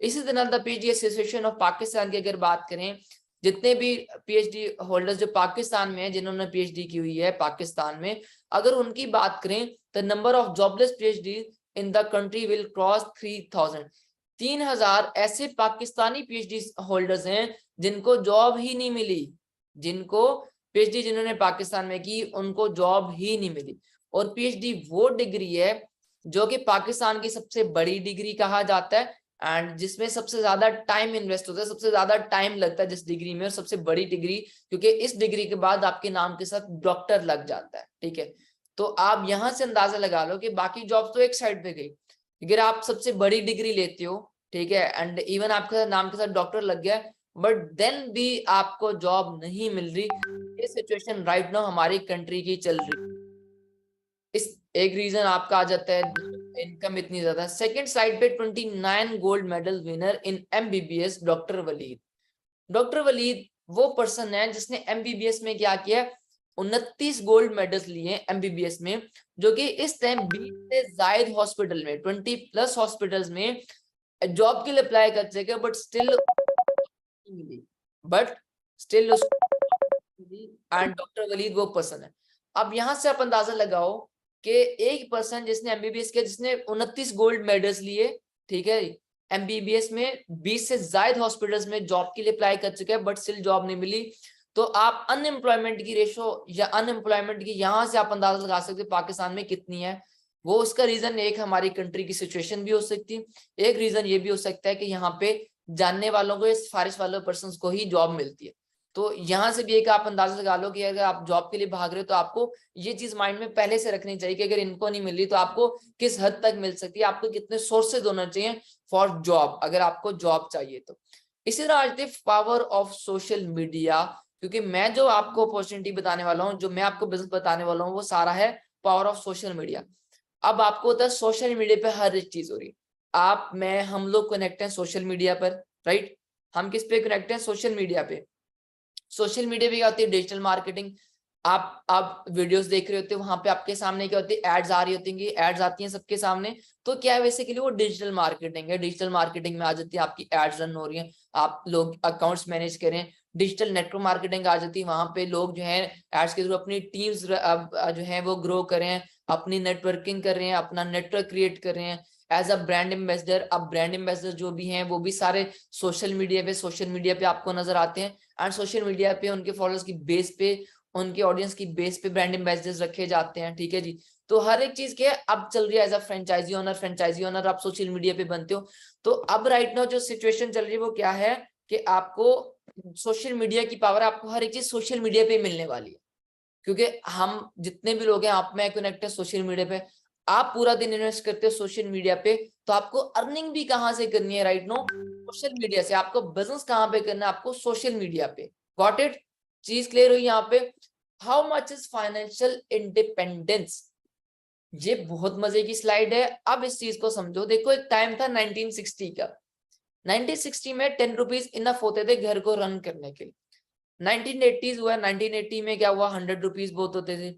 इसी तरह the PhD association of Pakistan की अगर बात करें, जितने भी PhD होल्डर्स जो पाकिस्तान में हैं, जिन्होंने PhD की हुई है पाकिस्तान में, अगर उनकी बात करें, the number of jobless PhD in the country will cross 3000। 3000 ऐसे पाकिस्तानी PhD होल्डर्स हैं जिनको जॉब ही नहीं मिली, जिनको PhD जिन्होंने पाकिस्तान में की उनको जॉब ही नहीं मिली। और PhD वो डिग्री है जो कि पाकिस्तान की सबसे बड़ी डिग्री कहा जाता है एंड जिसमें सबसे ज्यादा टाइम इन्वेस्ट होता है, सबसे ज्यादा टाइम लगता है जिस डिग्री में, और सबसे बड़ी डिग्री, क्योंकि इस डिग्री के बाद आपके नाम के साथ डॉक्टर लग जाता है, ठीक है। तो आप यहां से अंदाजा लगा लो कि बाकी जॉब तो एक साइड पे गई, अगर आप सबसे बड़ी डिग्री लेते हो, ठीक है, एंड इवन आपके नाम के साथ डॉक्टर लग गया, बट देन भी आपको जॉब नहीं मिल रही। ये सिचुएशन राइट नाउ हमारी कंट्री की चल रही। इस एक रीजन आपका आ जाता है इनकम इतनी ज्यादा। सेकंड साइड पे 29 gold medal winner in MBBS doctor Waleed. Doctor Waleed वो पर्सन है जिसने MBBS में क्या किया, 29 गोल्ड मेडल्स लिए MBBS में, जो कि इस टाइम 20 से ज्यादा हॉस्पिटल में, 20+ हॉस्पिटल्स में जॉब के लिए अप्लाई कर सके, बट स्टिल मिली, but still and doctor Waleed वो पर्सन है। अब यहां से आप अंदाजा लगाओ कि एक पर्सन जिसने MBBS किया, जिसने 29 गोल्ड मेडल्स लिए, ठीक है, MBBS में 20 से ज्यादा हॉस्पिटल्स में जॉब के लिए अप्लाई कर चुके हैं बट स्टिल जॉब नहीं मिली, तो आप अनएम्प्लॉयमेंट की रेशो या अनएम्प्लॉयमेंट की यहां से आप अंदाजा लगा सकते हैं पाकिस्तान में कितनी है। वो उसका रीजन एक हमारी कंट्री की सिचुएशन भी हो सकती है, एक रीजन ये भी हो सकता है कि यहाँ पे जानने वालों को, सिफारिश वाले पर्सन को ही जॉब मिलती है। तो यहाँ से भी एक आप अंदाजा लगा लो कि अगर आप जॉब के लिए भाग रहे हो तो आपको ये चीज माइंड में पहले से रखनी चाहिए कि अगर इनको नहीं मिल रही तो आपको किस हद तक मिल सकती है, आपको कितने सोर्सेज होना चाहिए फॉर जॉब, अगर आपको जॉब चाहिए तो। इसी तरह आज the power of social media, क्योंकि मैं जो आपको अपॉर्चुनिटी बताने वाला हूँ, जो मैं आपको बिजनेस बताने वाला हूँ, वो सारा है पावर ऑफ सोशल मीडिया। अब आपको होता है सोशल मीडिया पे हर एक चीज हो रही है, आप मैं हम लोग कनेक्ट हैं सोशल मीडिया पर, राइट। हम किस पे कनेक्ट हैं? सोशल मीडिया पे। सोशल मीडिया पे क्या होती है? Digital marketing. आप वीडियोस देख रहे होते हो, वहां पे आपके सामने क्या होती है? एड्स आ रही होती हैं, एड्स आती हैं सबके सामने। तो क्या है बेसिकली वो डिजिटल मार्केटिंग है। डिजिटल मार्केटिंग में आ जाती है आपकी एड्स रन हो रही हैं, आप लोग अकाउंट्स मैनेज करें। डिजिटल नेटवर्क मार्केटिंग आ जाती है, वहां पे लोग जो है एड्स के थ्रू अपनी टीम्स जो है वो ग्रो करें, अपनी नेटवर्किंग कर रहे हैं, अपना नेटवर्क क्रिएट कर रहे हैं एज अ ब्रांड एम्बेसडर। अब ब्रांड एम्बेसडर जो भी हैं वो भी सारे सोशल मीडिया पे आपको नजर आते हैं, एंड सोशल मीडिया पे उनके फॉलोअर्स की बेस पे, उनके ऑडियंस की बेस पे ब्रांड एम्बेसडर्स रखे जाते हैं, ठीक है जी। तो हर एक चीज के अब चल रही है एज अ फ्रेंचाइजी ओनर आप सोशल मीडिया पे बनते हो। तो अब राइट नाउ जो सिचुएशन चल रही है वो क्या है कि आपको सोशल मीडिया की पावर, आपको हर एक चीज सोशल मीडिया पे मिलने वाली है, क्योंकि हम जितने भी लोग हैं आप में कनेक्ट है सोशल मीडिया पे। आप पूरा दिन इन्वेस्ट करते हो सोशल मीडिया पे, तो आपको अर्निंग भी कहाँ से करनी है राइट नो? सोशल मीडिया से। आपको बिजनेस कहाँ पे करना है? आपको सोशल मीडिया पे। Got it? चीज क्लियर हुई यहाँ पे? How much is financial independence? ये बहुत मजे की स्लाइड है। अब इस चीज को समझो। देखो एक टाइम था 1960 का, 1960 में 10 रुपीज इनफ होते थे घर को रन करने के लिए। 1980s हुआ, 1980 में क्या हुआ? 100 रुपीज बहुत होते थे।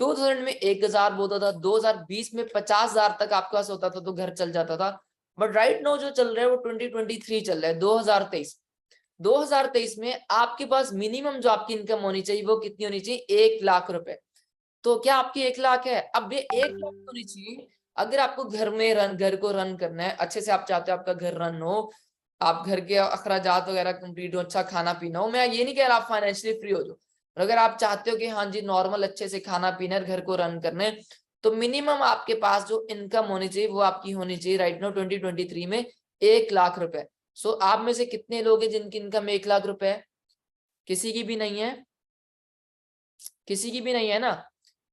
2000 में 1000 बहुत होता था। 2020 में 50,000 तक आपके पास होता था तो घर चल जाता था। बट राइट नाउ जो चल रहा है वो 2023 चल रहा है, 2023। 2023 में आपके पास मिनिमम जो आपकी इनकम होनी चाहिए वो कितनी होनी चाहिए? 1 लाख रुपए। तो क्या आपकी 1 लाख है? अब ये 1 लाख होनी चाहिए अगर आपको घर को रन करना है अच्छे से, आप चाहते हो आपका घर रन हो, आप घर के अखराजात वगैरह कंप्लीट हो, अच्छा खाना पीना हो। मैं ये नहीं कह रहा आप फाइनेंशियली फ्री हो जाओ, और अगर आप चाहते हो कि हाँ जी नॉर्मल अच्छे से खाना पीना है, घर को रन करने, तो मिनिमम आपके पास जो इनकम होनी चाहिए वो आपकी होनी चाहिए राइट नाउ 2023 में 1 लाख रुपए। सो आप में से कितने लोग हैं जिनकी इनकम 1 लाख रुपए है? किसी की भी नहीं है, किसी की भी नहीं है ना।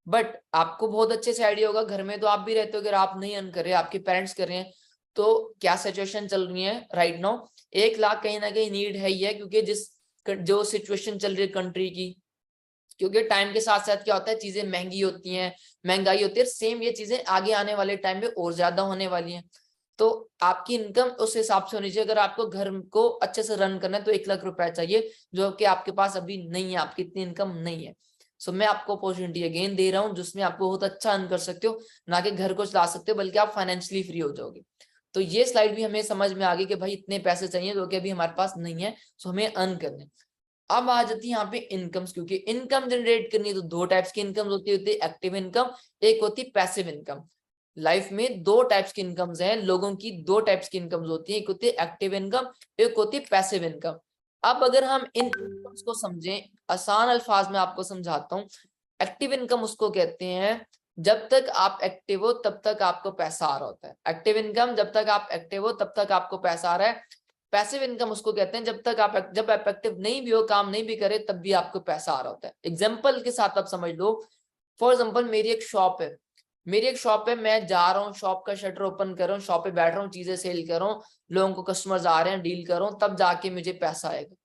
बट आपको बहुत अच्छे से आइडिया होगा, घर में तो आप भी रहते हो, अगर आप नहीं अर्न कर रहे, आपके पेरेंट्स कर रहे हैं, तो क्या सिचुएशन चल रही है राइट नाउ? 1 लाख कहीं ना कहीं नीड है ही है, क्योंकि जो सिचुएशन चल रही है कंट्री की, क्योंकि टाइम के साथ साथ क्या होता है चीजें महंगी होती हैं, महंगाई होती है, सेम ये चीजें आगे आने वाले टाइम में और ज्यादा होने वाली हैं। तो आपकी इनकम उस हिसाब से होनी चाहिए। अगर आपको घर को अच्छे से रन करना है तो 1 लाख रुपए चाहिए, जो कि आपके पास अभी नहीं है, आपकी इतनी इनकम नहीं है। सो मैं आपको अपॉर्चुनिटी अगेन दे रहा हूँ जिसमें आपको बहुत अच्छा अर्न कर सकते हो, ना कि घर को चला सकते हो, बल्कि आप फाइनेंशियली फ्री हो जाओगे। तो ये स्लाइड भी हमें समझ में आ गई कि भाई इतने पैसे चाहिए जो कि अभी हमारे पास नहीं है, सो हमें अर्न करने। अब आ जाती है यहाँ पे इनकम्स, क्योंकि इनकम जनरेट करनी है तो दो टाइप्स की इनकम होती है एक्टिव इनकम, एक होती है पैसिव इनकम। लाइफ में दो टाइप्स की इनकम्स हैं, लोगों की दो टाइप्स की इनकम्स होती है, एक होती है एक्टिव इनकम, एक होती है पैसिव इनकम। अब अगर हम इन इनकम्स को समझें, आसान अल्फाज में आपको समझाता हूँ। एक्टिव इनकम उसको कहते हैं जब तक आप एक्टिव हो तब तक आपको पैसा आ रहा होता है। एक्टिव इनकम जब तक आप एक्टिव हो तब तक आपको पैसा आ रहा है। पैसिव इनकम उसको कहते हैं जब आप एक्टिव नहीं भी हो, काम नहीं भी करे, तब भी आपको पैसा आ रहा होता है। एग्जाम्पल के साथ आप समझ लो। फॉर एग्जाम्पल मेरी एक शॉप है, मैं जा रहा हूँ शॉप का शटर ओपन कर रहा हूँ, शॉप पे बैठ रहा हूँ, चीजें सेल कर रहा हूँ, लोगों को कस्टमर्स आ रहे हैं, डील कर रहा हूँ, तब जाके मुझे पैसा आएगा।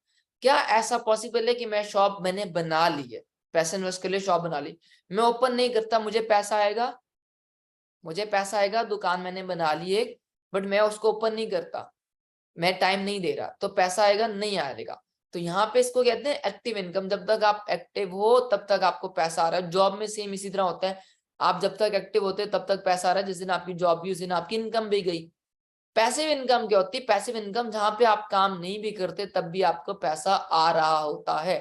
क्या ऐसा पॉसिबल है कि मैं शॉप मैंने बना ली है, पैसे इन्वेस्ट के लिए शॉप बना ली, मैं ओपन नहीं करता, मुझे पैसा आएगा? मुझे पैसा आएगा, दुकान मैंने बना ली एक, बट मैं उसको ओपन नहीं करता, मैं टाइम नहीं दे रहा, तो पैसा आएगा? नहीं आएगा। तो यहाँ पे इसको कहते हैं एक्टिव इनकम। जब तक आप एक्टिव हो तब तक आपको पैसा आ रहा है। जॉब में सेम इसी तरह होता है, आप जब तक एक्टिव होते हैं तब तक पैसा आ रहा है, जिस दिन आपकी जॉब भी उस दिन आपकी इनकम भी गई। पैसिव इनकम क्या होती है? पैसिव इनकम जहां पे आप काम नहीं भी करते तब भी आपको पैसा आ रहा होता है।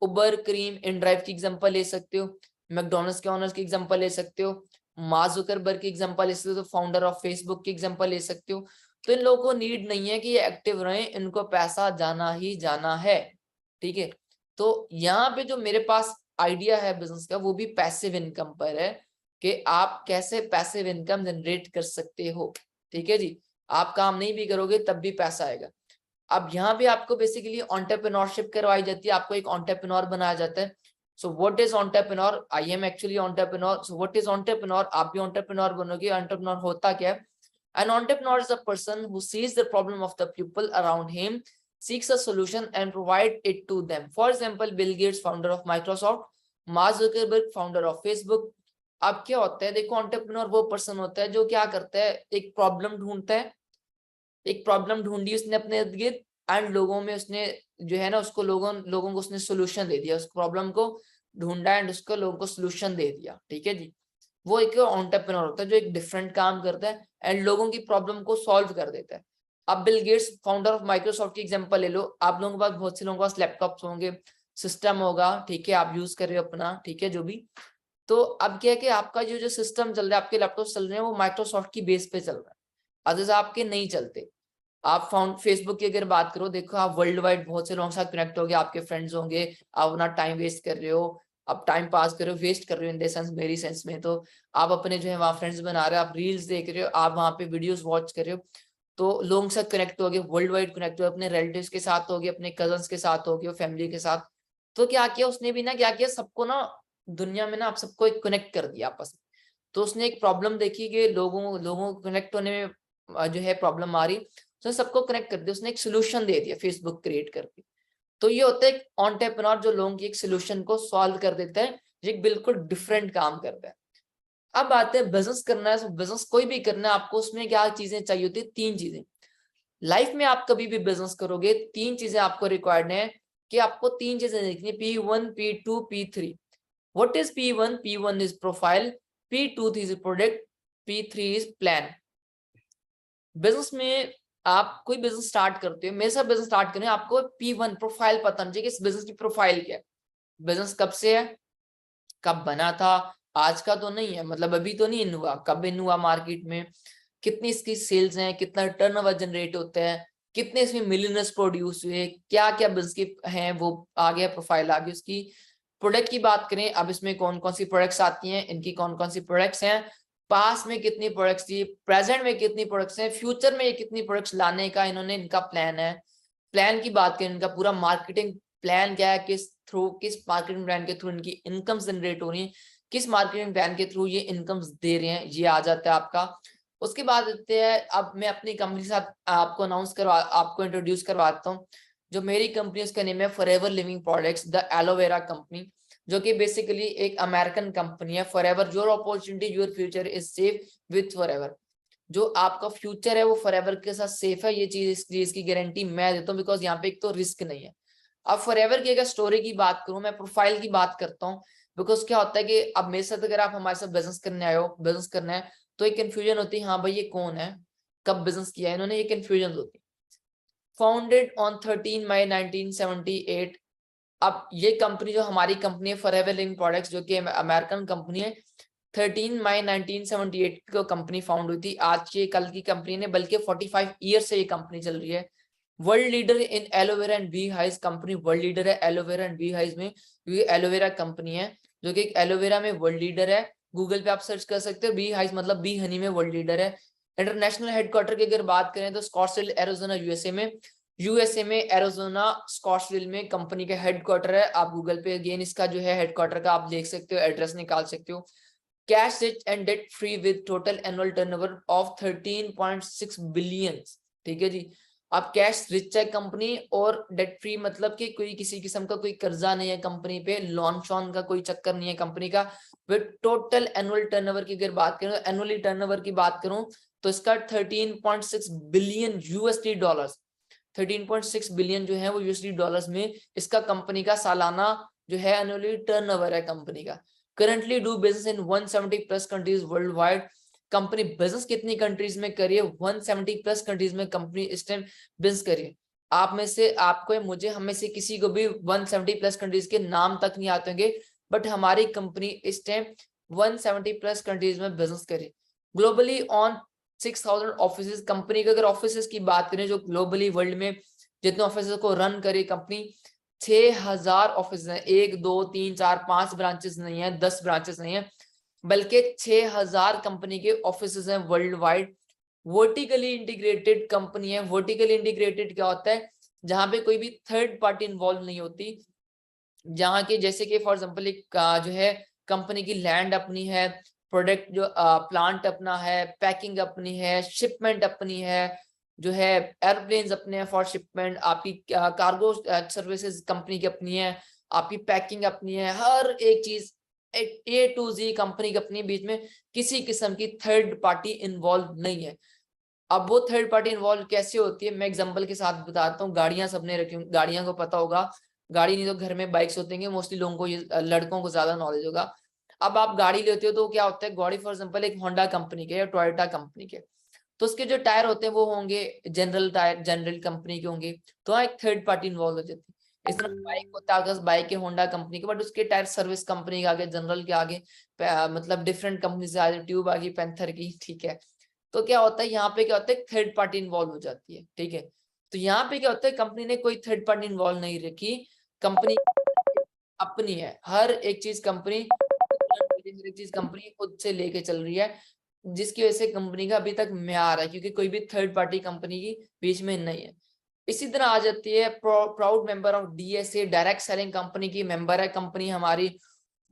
उबर, क्रीम, इनड्राइव की एग्जांपल ले सकते हो, मैकडॉनल्ड्स के ओनर्स की एग्जांपल ले सकते हो, मार्क जुकरबर्ग की एग्जांपल ले सकते हो, फाउंडर ऑफ फेसबुक की एग्जांपल ले सकते हो। तो इन लोगों को नीड नहीं है कि ये एक्टिव रहे, इनको पैसा जाना ही जाना है, ठीक है। तो यहाँ पे जो मेरे पास आइडिया है बिजनेस का वो भी पैसिव इनकम पर है, कि आप कैसे पैसिव इनकम जनरेट कर सकते हो। ठीक है जी, आप काम नहीं भी करोगे तब भी पैसा आएगा। अब यहाँ पे आपको बेसिकली एंटरप्रेन्योरशिप करवाई जाती है, आपको एक एंटरप्रेन्योर बनाया जाता है। सो what is entrepreneur? I am actually entrepreneur. So what is entrepreneur? आप भी एंटरप्रेन्योर बनोगे। एंटरप्रेन्योर होता क्या है? An entrepreneur is a person who sees the problem of the people around him, seeks a solution and provide it to them. For example, Bill Gates, founder of Microsoft, Mark Zuckerberg, founder of Facebook. अब क्या होता है, देखो entrepreneur वो person होता है जो क्या करता है, एक प्रॉब्लम ढूंढता है, एक प्रॉब्लम ढूंढी उसने अपने इर्द गिर्द, एंड लोगों में उसने जो है ना उसको लोगों को उसने सोल्यूशन दे दिया, उस प्रॉब्लम को ढूंढा एंड उसको लोगों को सोल्यूशन दे दिया। ठीक है जी, वो एक एंटरप्रेन्योर होता है जो एक डिफरेंट काम करता है एंड लोगों की प्रॉब्लम को सॉल्व कर देता है। अब Bill Gates founder of Microsoft की एग्जांपल ले लो। आप लोगों के पास, बहुत से लोगों के पास लैपटॉप्स होंगे, सिस्टम होगा, ठीक है, आप यूज कर रहे हो अपना, ठीक है, जो भी। तो अब क्या है कि आपका जो सिस्टम चल रहा है, आपके लैपटॉप चल रहे हैं, वो माइक्रोसॉफ्ट की बेस पे चल रहा है, अदर्स आपके नहीं चलते। आप फेसबुक की अगर बात करो, देखो आप वर्ल्ड वाइड बहुत से लोगों के साथ कनेक्ट हो गए, आपके फ्रेंड्स होंगे, आप अपना टाइम वेस्ट कर रहे हो, आप टाइम पास कर रहे हो, वेस्ट कर रहे हो इन द सेंस, मेरी सेंस में तो आप अपने जो है वहाँ फ्रेंड्स बना रहे हो, आप रील्स देख रहे हो, आप वहाँ पे वीडियोस वॉच कर रहे हो, तो लोगों के साथ कनेक्ट हो गए, वर्ल्ड वाइड कनेक्ट हो, अपने रिलेटिव्स के साथ हो गए, अपने कजन्स के साथ हो गए, फैमिली के साथ। तो क्या किया उसने भी ना, क्या किया, सबको ना दुनिया में ना आप सबको एक कनेक्ट कर दिया आपस में। तो उसने एक प्रॉब्लम देखी कि लोगों को कनेक्ट होने में जो है प्रॉब्लम आ रही, तो सबको कनेक्ट कर दिया, उसने एक सोल्यूशन दे दिया फेसबुक क्रिएट करके। तो ये होता है एक एंटरप्रेन्योर जो लोगों की एक सोल्यूशन को सॉल्व कर देता है, जो एक बिल्कुल डिफरेंट काम करता है। अब आते हैं बिजनेस करना है, बिजनेस कोई भी करना है, आपको उसमें क्या चीजें चाहिए होती है? 3 चीजें। लाइफ में आप कभी भी बिजनेस करोगे, 3 चीजें आपको रिक्वायर्ड है कि आपको 3 चीजें देखनी, P1, P2, P3। What is P1? P1 is profile, P2 is product, P3 is plan. Business में आप कोई बिजनेस स्टार्ट करते हो, मेरे साथ बिजनेस स्टार्ट करने, आपको P1 प्रोफाइल पता होना चाहिए कि इस बिजनेस की प्रोफाइल क्या है, बिजनेस कब से है, कब बना था, आज का तो नहीं है, मतलब अभी तो नहीं इन हुआ, कब इन हुआ मार्केट में, कितनी इसकी सेल्स हैं, कितना टर्नओवर जनरेट होता है, कितने इसमें मिलियनर्स प्रोड्यूस हुए, क्या क्या बिजनेस के हैं, वो आ गया प्रोफाइल आ गई उसकी। प्रोडक्ट की बात करें, अब इसमें कौन कौन सी प्रोडक्ट्स आती हैं, इनकी कौन कौन सी प्रोडक्ट्स हैं, पास में कितनी प्रोडक्ट्स थी, प्रेजेंट में कितनी प्रोडक्ट्स हैं, फ्यूचर में ये कितनी प्रोडक्ट्स लाने का इन्होंने इनका प्लान है। प्लान की बात करें, इनका पूरा मार्केटिंग प्लान क्या है, किस मार्केटिंग प्लान के थ्रू इनकी इनकम जनरेट हो रही है, किस मार्केटिंग प्लान के थ्रू ये इनकम्स दे रहे हैं, ये आ जाता है आपका। उसके बाद देते हैं, अब मैं अपनी कंपनी के साथ आपको इंट्रोड्यूस करवाता हूँ। जो मेरी कंपनी उसका नेम है forever living products, the aloe vera company, जो कि बेसिकली एक अमेरिकन कंपनी है। Forever, your opportunity your future is safe with forever. जो आपका फ्यूचर है वो फॉरएवर के साथ सेफ है, ये चीज की गारंटी मैं देता हूँ, बिकॉज यहाँ पे एक तो रिस्क नहीं है। अब फॉरएवर की अगर स्टोरी की बात करूं, मैं प्रोफाइल की बात करता हूँ, बिकॉज क्या होता है कि अब मेरे साथ अगर आप हमारे साथ बिजनेस करने आए हो, बिजनेस करना है, तो एक कंफ्यूजन होती है, हाँ भाई ये कौन है, कब बिजनेस किया है इन्होंने, ये कंफ्यूजन होती है। फाउंडेड ऑन 13 मई 1978। अब ये कंपनी जो हमारी कंपनी है फॉरएवर लिविंग प्रोडक्ट्स, जो कि अमेरिकन कंपनी है, 13 मई 1978 को कंपनी फाउंड हुई थी। आज की कल की कंपनी ने, बल्कि 45 ईयर से ये कंपनी चल रही है। World leader in aloe vera and bee hives, company world leader है एलोवेरा एंड बी हाइज में, क्योंकि एलोवेरा कंपनी है जो कि एलोवेरा में वर्ल्ड लीडर है। गूगल पे आप सर्च कर सकते हो, बी हाइज मतलब बी हनी में वर्ल्ड लीडर है। इंटरनेशनल हेडक्वार्टर की अगर बात करें तो स्कॉट्सडेल एरिज़ोना यूएसए में एरिज़ोना स्कॉट्सडेल में कंपनी का हेडक्वार्टर है। आप गूगल पे अगेन इसका जो है हेडक्वार्टर का आप देख सकते हो, एड्रेस निकाल सकते हो। Cash rich and debt free with total annual turnover of 13.6 billion. ठीक है जी, अब कैश रिच है कंपनी, और डेट फ्री मतलब कि कोई किसी किस्म का कोई कर्जा नहीं है कंपनी पे, लोन शॉन का कोई चक्कर नहीं है कंपनी का। विद टोटल एनुअल टर्नओवर की अगर बात करूं, एनुअली टर्नओवर की बात करूं, तो इसका 13.6 बिलियन यूएसडी डॉलर्स, 13.6 बिलियन जो है वो यूएसडी डॉलर्स में इसका कंपनी का सालाना जो है एनुअली टर्नओवर है कंपनी का। Currently do business in 170 plus countries world wide. Company business कितनी कंट्रीज में करिए? 170 प्लस कंट्रीज में कंपनी इस टाइम बिजनेस करिए। आप में से, आपको, मुझे, हमें से किसी को भी 170 प्लस कंट्रीज के नाम तक नहीं आते होंगे, बट हमारी कंपनी इस टाइम 170 प्लस कंट्रीज में बिजनेस करे। Globally on 6000 office. कंपनी के अगर ऑफिस की बात करें, जो ग्लोबली वर्ल्ड में जितने ऑफिस को रन करे कंपनी, 6000 ऑफिस हैं। 1 2 3 4 5 ब्रांचेस नहीं है, 10 ब्रांचेस नहीं है, बल्कि 6000 कंपनी के ऑफिसेज हैं world wide. Vertically integrated company है। वर्टिकली इंटीग्रेटेड क्या होता है? जहां पे कोई भी थर्ड पार्टी इन्वॉल्व नहीं होती, जहाँ के जैसे कि फॉर एग्जांपल एक जो है कंपनी की लैंड अपनी है, प्रोडक्ट जो प्लांट अपना है, पैकिंग अपनी है, शिपमेंट अपनी है, जो है एयरप्लेन्स अपने हैं फॉर शिपमेंट, आपकी कार्गो सर्विसेज कंपनी की अपनी है, आपकी पैकिंग अपनी है, हर एक चीज A to Z कंपनी की अपनी, बीच में किसी किस्म की थर्ड पार्टी इन्वॉल्व नहीं है। अब वो थर्ड पार्टी इन्वॉल्व कैसे होती है, मैं एग्जांपल के साथ बताता हूँ। गाड़ियां सबने रखी, गाड़ियां को पता होगा, गाड़ी नहीं तो घर में बाइक्स होते हैं, मोस्टली लोगों को, लड़कों को ज्यादा नॉलेज होगा। अब आप गाड़ी लेते हो तो क्या होता है, गाड़ी फॉर एग्जांपल एक होंडा कंपनी के या टोयोटा कंपनी के, तो उसके जो टायर होते हैं वो होंगे जनरल टायर, जनरल कंपनी के होंगे, तो वहाँ एक थर्ड पार्टी इन्वॉल्व हो जाती है। इस तरह बाइक होता है, अगर बाइक है होंडा कंपनी के, बट उसके टायर सर्विस कंपनी के आगे, जनरल के आगे, मतलब डिफरेंट कंपनी से आगे ट्यूब आ गई पैंथर की, ठीक है। तो क्या होता है यहाँ पे, क्या होता है थर्ड पार्टी इन्वॉल्व हो जाती है, ठीक है। तो यहाँ पे क्या होता है, कंपनी ने कोई थर्ड पार्टी इन्वॉल्व नहीं रखी, कंपनी अपनी है, हर एक चीज कंपनी, हर एक चीज कंपनी खुद से लेके चल रही है, जिसकी वजह से कंपनी का अभी तक म्यार है, क्योंकि कोई भी थर्ड पार्टी कंपनी की बीच में नहीं है। इसी तरह आ जाती है proud member of DSA, direct selling company की मेंबर है कंपनी हमारी।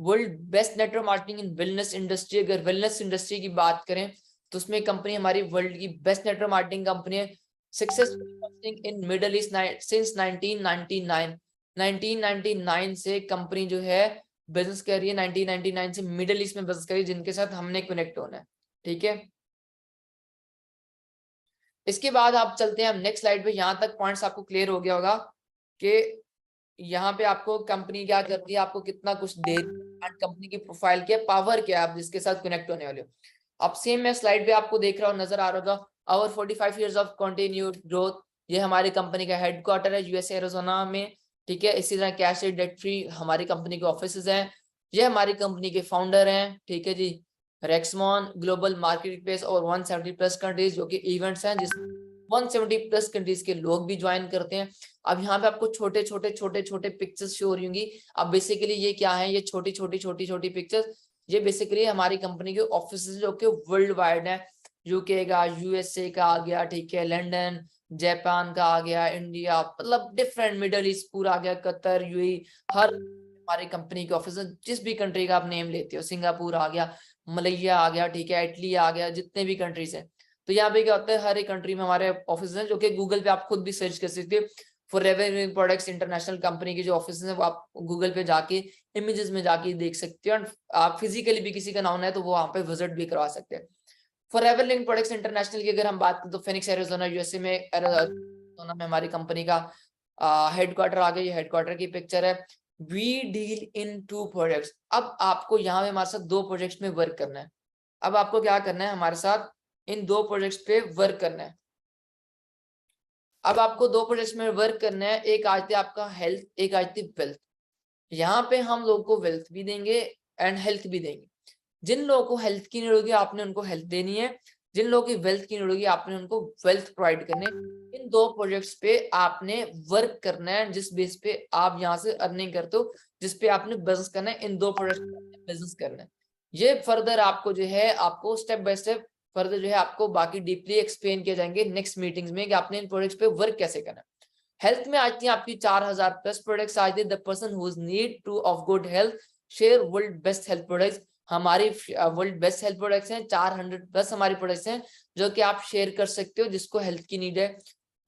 World best network marketing in wellness industry, अगर वेलनेस इंडस्ट्री की बात करें तो उसमें कंपनी हमारी वर्ल्ड की बेस्ट नेटवर्क मार्केटिंग कंपनी है। Successful in middle east since 1999, 1999 से कंपनी जो है बिजनेस कर रही है, 1999 से मिडल ईस्ट में बिजनेस कर रही है, जिनके साथ हमने कनेक्ट होना है, ठीक है। इसके बाद आप चलते हैं हम नेक्स्ट स्लाइड पे। यहाँ तक पॉइंट्स आपको क्लियर हो गया होगा कि यहाँ पे आपको कंपनी क्या करती है, आपको कितना कुछ दे, कंपनी की प्रोफाइल क्या है, पावर क्या है, आप जिसके साथ कनेक्ट होने वाले हो। अब सेम मैं स्लाइड पे आपको देख रहा हूँ, नजर आ रहा होगा, our 45 years of continued growth. ये हमारी कंपनी का हेडक्वार्टर है यूएसए एरिजोना में, ठीक है। इसी तरह कैश डेट फ्री हमारी कंपनी के ऑफिसेज हैं। ये हमारी कंपनी के फाउंडर हैं, ठीक है जी, रेक्समॉन ग्लोबल मार्केट प्लेस और 170 प्लस कंट्रीज जो कि इवेंट्स हैं, जिस 170 प्लस कंट्रीज के लोग भी ज्वाइन करते हैं। अब यहाँ पे आपको छोटे छोटे पिक्चर्स शो हो रही होंगी। अब बेसिकली ये क्या है, ये छोटी छोटी पिक्चर्स, ये बेसिकली हमारी कंपनी के ऑफिस जो कि वर्ल्ड वाइड है। यूके का, यूएसए का आ गया, ठीक है, लंदन, जापान का आ गया, इंडिया, मतलब डिफरेंट, मिडल ईस्ट पूरा आ गया, कतर, यूएई, हर हमारी कंपनी के ऑफिस, जिस भी कंट्री का आप नेम लेते हो, सिंगापुर आ गया, मलेशिया आ गया, ठीक है, इटली आ गया, जितने भी कंट्रीज हैं। तो यहाँ पे क्या होता है, हर एक कंट्री में हमारे ऑफिस हैं, जो कि गूगल पे आप खुद भी सर्च कर सकते हो। Forever living products international company के जो ऑफिस हैं वो आप गूगल पे जाके इमेजेस में जाके देख सकते हो, और आप फिजिकली भी किसी का नाम है तो वो वहाँ पे विजिट भी करवा सकते हैं। फॉरएवर लिविंग प्रोडक्ट्स इंटरनेशनल की अगर हम बात करें तो फिनिक्स एरिजोना यूएसए में, एरिजोना में हमारी कंपनी का हेडक्वार्टर आ गया। ये हेडक्वार्टर की पिक्चर है। We deal in 2 projects. अब आपको यहाँ पे हमारे साथ 2 प्रोजेक्ट्स में वर्क करना है। अब आपको क्या करना है, हमारे साथ इन 2 प्रोजेक्ट्स पे वर्क करना है। अब आपको 2 प्रोजेक्ट्स में वर्क करना है, एक आती है आपका हेल्थ, एक आती है वेल्थ। यहाँ पे हम लोगों को वेल्थ भी देंगे एंड हेल्थ भी देंगे। जिन लोगों को हेल्थ की नीड होगी आपने उनको हेल्थ देनी है, जिन लोगों की वेल्थ की नीड होगी आपने उनको वेल्थ प्रोवाइड करने। इन 2 प्रोजेक्ट्स पे आपने वर्क करना है, जिस बेस पे आप यहाँ से अर्निंग करते हो, जिस पे आपने बिजनेस करना है, इन 2 प्रोजेक्ट्स पे बिजनेस करना है। ये फर्दर आपको जो है, आपको स्टेप बाय स्टेप फर्दर जो है आपको बाकी डीपली एक्सप्लेन किए जाएंगे नेक्स्ट मीटिंग्स में कि आपने इन प्रोजेक्ट्स पे वर्क कैसे करना है। हेल्थ में आती है आपकी 4000 प्लस प्रोडक्ट्स आती है। The person whose need to of good health share world best health products. हमारी वर्ल्ड बेस्ट हेल्थ प्रोडक्ट्स हैं, 400 प्लस हमारी प्रोडक्ट्स हैं जो कि आप शेयर कर सकते हो जिसको हेल्थ की नीड है।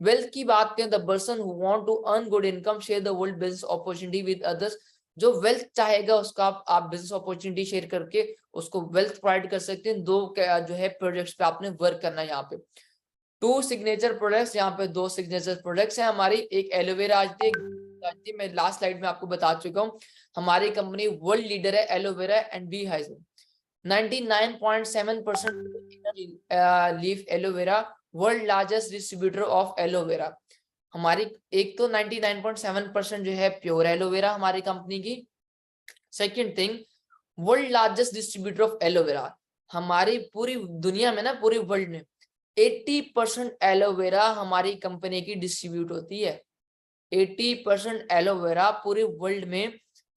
वेल्थ की बात करें, the person who want to earn good income share the world business opportunity with others. जो वेल्थ चाहेगा उसका आप बिजनेस अपॉर्चुनिटी शेयर करके उसको वेल्थ प्रोवाइड कर सकते हैं। 2 जो है प्रोजेक्ट्स पे आपने वर्क करना है। यहाँ पे 2 सिग्नेचर प्रोडक्ट्स, यहाँ पे 2 सिग्नेचर प्रोडक्ट्स हैं हमारी। एक एलोवेरा आती है, मैं लास्ट स्लाइड में आपको बता चुका हूँ। हमारी कंपनी वर्ल्ड लीडर है aloe vera and bee hygiene. 99.7% leaf aloe vera, world largest distributor of aloe vera. हमारी एक तो 99.7% जो है प्योर एलोवेरा हमारी कंपनी की। Second thing, world largest distributor of aloe vera. हमारी पूरी दुनिया में ना, पूरी वर्ल्ड में 80% एलोवेरा हमारी कंपनी की डिस्ट्रीब्यूट होती है। 80% एलोवेरा पूरे वर्ल्ड में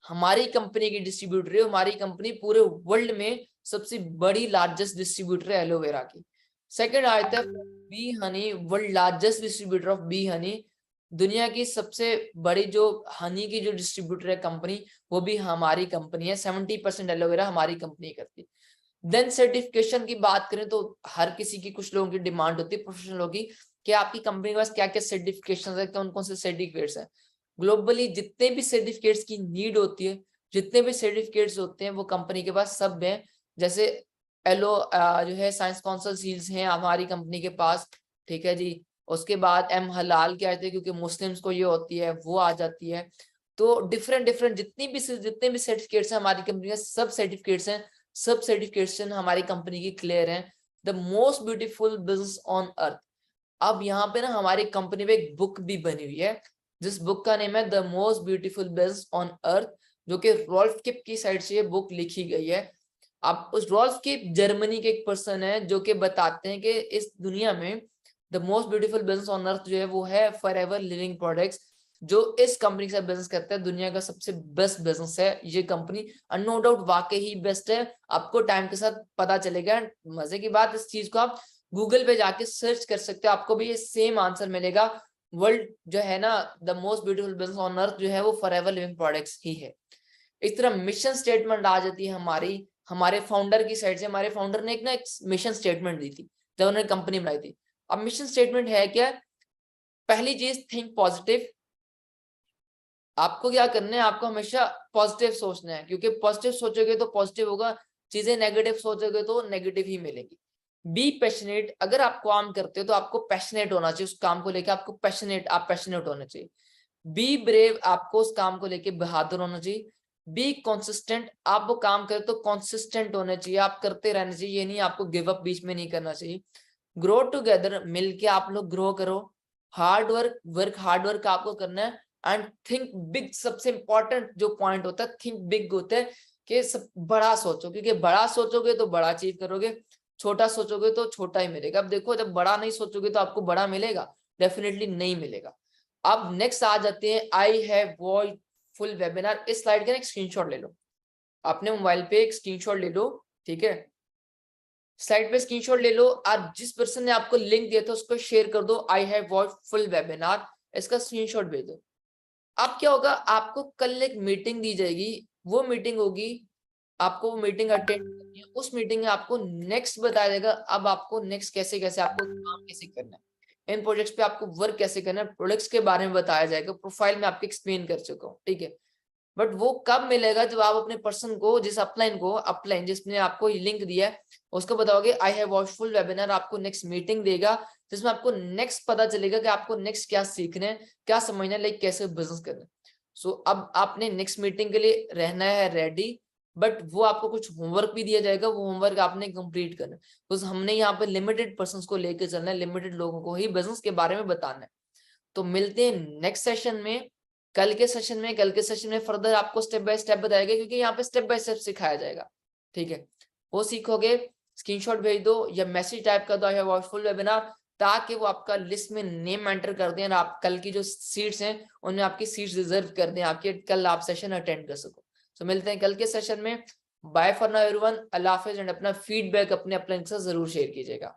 हमारी कंपनी की डिस्ट्रीब्यूटर है। हमारी कंपनी पूरे वर्ल्ड में सबसे बड़ी लार्जेस्ट डिस्ट्रीब्यूटर है एलोवेरा की। सेकंड आ जाता है B Honey, world largest distributor of B Honey, दुनिया की सबसे बड़ी जो हनी की जो डिस्ट्रीब्यूटर है कंपनी, वो भी हमारी कंपनी है। 70% एलोवेरा हमारी कंपनी करती है। देन सर्टिफिकेशन की बात करें तो हर किसी की, कुछ लोगों की डिमांड होती है प्रोफेशनलों की कि आपकी कंपनी के पास क्या क्या सर्टिफिकेशन है, कौन कौन से सर्टिफिकेट्स हैं। ग्लोबली जितने भी सर्टिफिकेट्स की नीड होती है, जितने भी सर्टिफिकेट्स होते हैं, वो कंपनी के पास सब है। जैसे एलो जो है साइंस काउंसिल सील्स हैं हमारी कंपनी के पास, ठीक है जी। उसके बाद एम हलाल के आते हैं क्योंकि मुस्लिम्स को ये होती है, वो आ जाती है। तो डिफरेंट डिफरेंट जितने भी सर्टिफिकेट्स हैं हमारी कंपनी के, सब सर्टिफिकेट्स हैं, सब सर्टिफिकेशन हमारी कंपनी की क्लियर है। The most beautiful business on earth. अब यहाँ पे ना हमारी कंपनी में एक बुक भी बनी हुई है, जिस बुक का नेम है the most beautiful business on earth, जो कि रॉल्फ किप की साइड से ये बुक लिखी गई है। अब उस रॉल्फ किप जर्मनी के एक पर्सन है जो कि बताते हैं कि इस दुनिया में the most beautiful business on earth जो है वो है फॉरएवर लिविंग प्रोडक्ट्स, जो इस कंपनी के साथ बिजनेस करता है। दुनिया का सबसे बेस्ट बिजनेस है ये कंपनी, नो डाउट वाकई ही बेस्ट है। आपको टाइम के साथ पता चलेगा। मजे की बात, इस चीज को आप गूगल पे जाके सर्च कर सकते हो, आपको भी ये सेम आंसर मिलेगा। वर्ल्ड जो है ना, the most beautiful business on earth जो है वो फॉरएवर लिविंग प्रोडक्ट्स ही है। इस तरह मिशन स्टेटमेंट आ जाती है हमारी, हमारे फाउंडर की साइड से। हमारे फाउंडर ने एक मिशन स्टेटमेंट दी थी जब उन्होंने कंपनी बनाई थी। अब मिशन स्टेटमेंट है क्या? पहली चीज, थिंक पॉजिटिव। आपको क्या करना है, आपको हमेशा पॉजिटिव सोचना है, क्योंकि पॉजिटिव सोचोगे तो पॉजिटिव होगा, चीजें नेगेटिव सोचोगे तो नेगेटिव ही मिलेगी। Be passionate. अगर आप काम करते हो तो आपको पैशनेट होना चाहिए, उस काम को लेकर आपको आप पैशनेट होना चाहिए। Be brave. आपको उस काम को लेकर बहादुर होना चाहिए। Be consistent. आप वो काम करें तो कंसिस्टेंट होना चाहिए, आप करते रहना चाहिए, ये नहीं आपको गिव अप बीच में नहीं करना चाहिए। Grow together. मिलके आप लोग ग्रो करो। हार्ड हार्ड वर्क आपको करना है। And think big. सबसे इंपॉर्टेंट जो पॉइंट होता है थिंक बिग होता है, कि सब बड़ा सोचो, क्योंकि बड़ा सोचोगे तो बड़ा अचीव करोगे, छोटा सोचोगे तो छोटा ही मिलेगा। अब देखो, जब बड़ा नहीं सोचोगे तो आपको बड़ा मिलेगा? डेफिनेटली नहीं मिलेगा। अब नेक्स्ट आ जाते हैं, I have watch full webinar. इस स्लाइड का एक स्क्रीनशॉट ले लो, अपने मोबाइल पे एक स्क्रीनशॉट ले लो, ठीक है। स्लाइड पे स्क्रीनशॉट ले लो और जिस पर्सन ने आपको लिंक दिया था उसको शेयर कर दो, I have watch full webinar, इसका स्क्रीनशॉट भेज दो। अब क्या होगा, आपको कल एक मीटिंग दी जाएगी, वो मीटिंग होगी, आपको वो मीटिंग अटेंड करनी है। उस मीटिंग में आपको नेक्स्ट बताया जाएगा, अब आपको नेक्स्ट कैसे कैसे आपको काम कैसे करना है, इन प्रोजेक्ट्स पे आपको वर्क कैसे करना है, प्रोडक्ट्स के बारे में बताया जाएगा। प्रोफाइल में आपको एक्सप्लेन कर चुका हूँ, ठीक है। बट वो कब मिलेगा, जब आप अपने पर्सन को, जिस अपलाइन जिसने आपको लिंक दिया है, उसको बताओगे I have watch full webinar, आपको नेक्स्ट मीटिंग देगा, जिसमें आपको नेक्स्ट पता चलेगा कि आपको नेक्स्ट क्या सीखना है, क्या समझना है, लाइक कैसे बिजनेस करना है। सो अब आपने नेक्स्ट मीटिंग के लिए रहना है रेडी, बट वो आपको कुछ होमवर्क भी दिया जाएगा, वो होमवर्क आपने कंप्लीट करना है। तो हमने यहाँ पे लिमिटेड पर्सन को लेकर चलना है, लिमिटेड लोगों को ही बिजनेस के बारे में बताना है। तो मिलते हैं नेक्स्ट सेशन में, कल के सेशन में फर्दर आपको स्टेप बाय स्टेप बताएगा, क्योंकि यहाँ पे स्टेप बाय स्टेप सिखाया जाएगा, ठीक है। वो सीखोगे, स्क्रीनशॉट भेज दो या मैसेज टाइप कर दो I have watched full webinar, ताकि वो आपका लिस्ट में नेम एंटर कर दें और आप कल की जो सीट्स हैं उनमें आपकी सीट्स रिजर्व कर दें, आपके कल आप सेशन अटेंड कर सको। तो मिलते हैं कल के सेशन में। बाय फॉर नाउ एवरीवन, अल्लाह हाफिज। एंड अपना फीडबैक अपने के साथ जरूर शेयर कीजिएगा।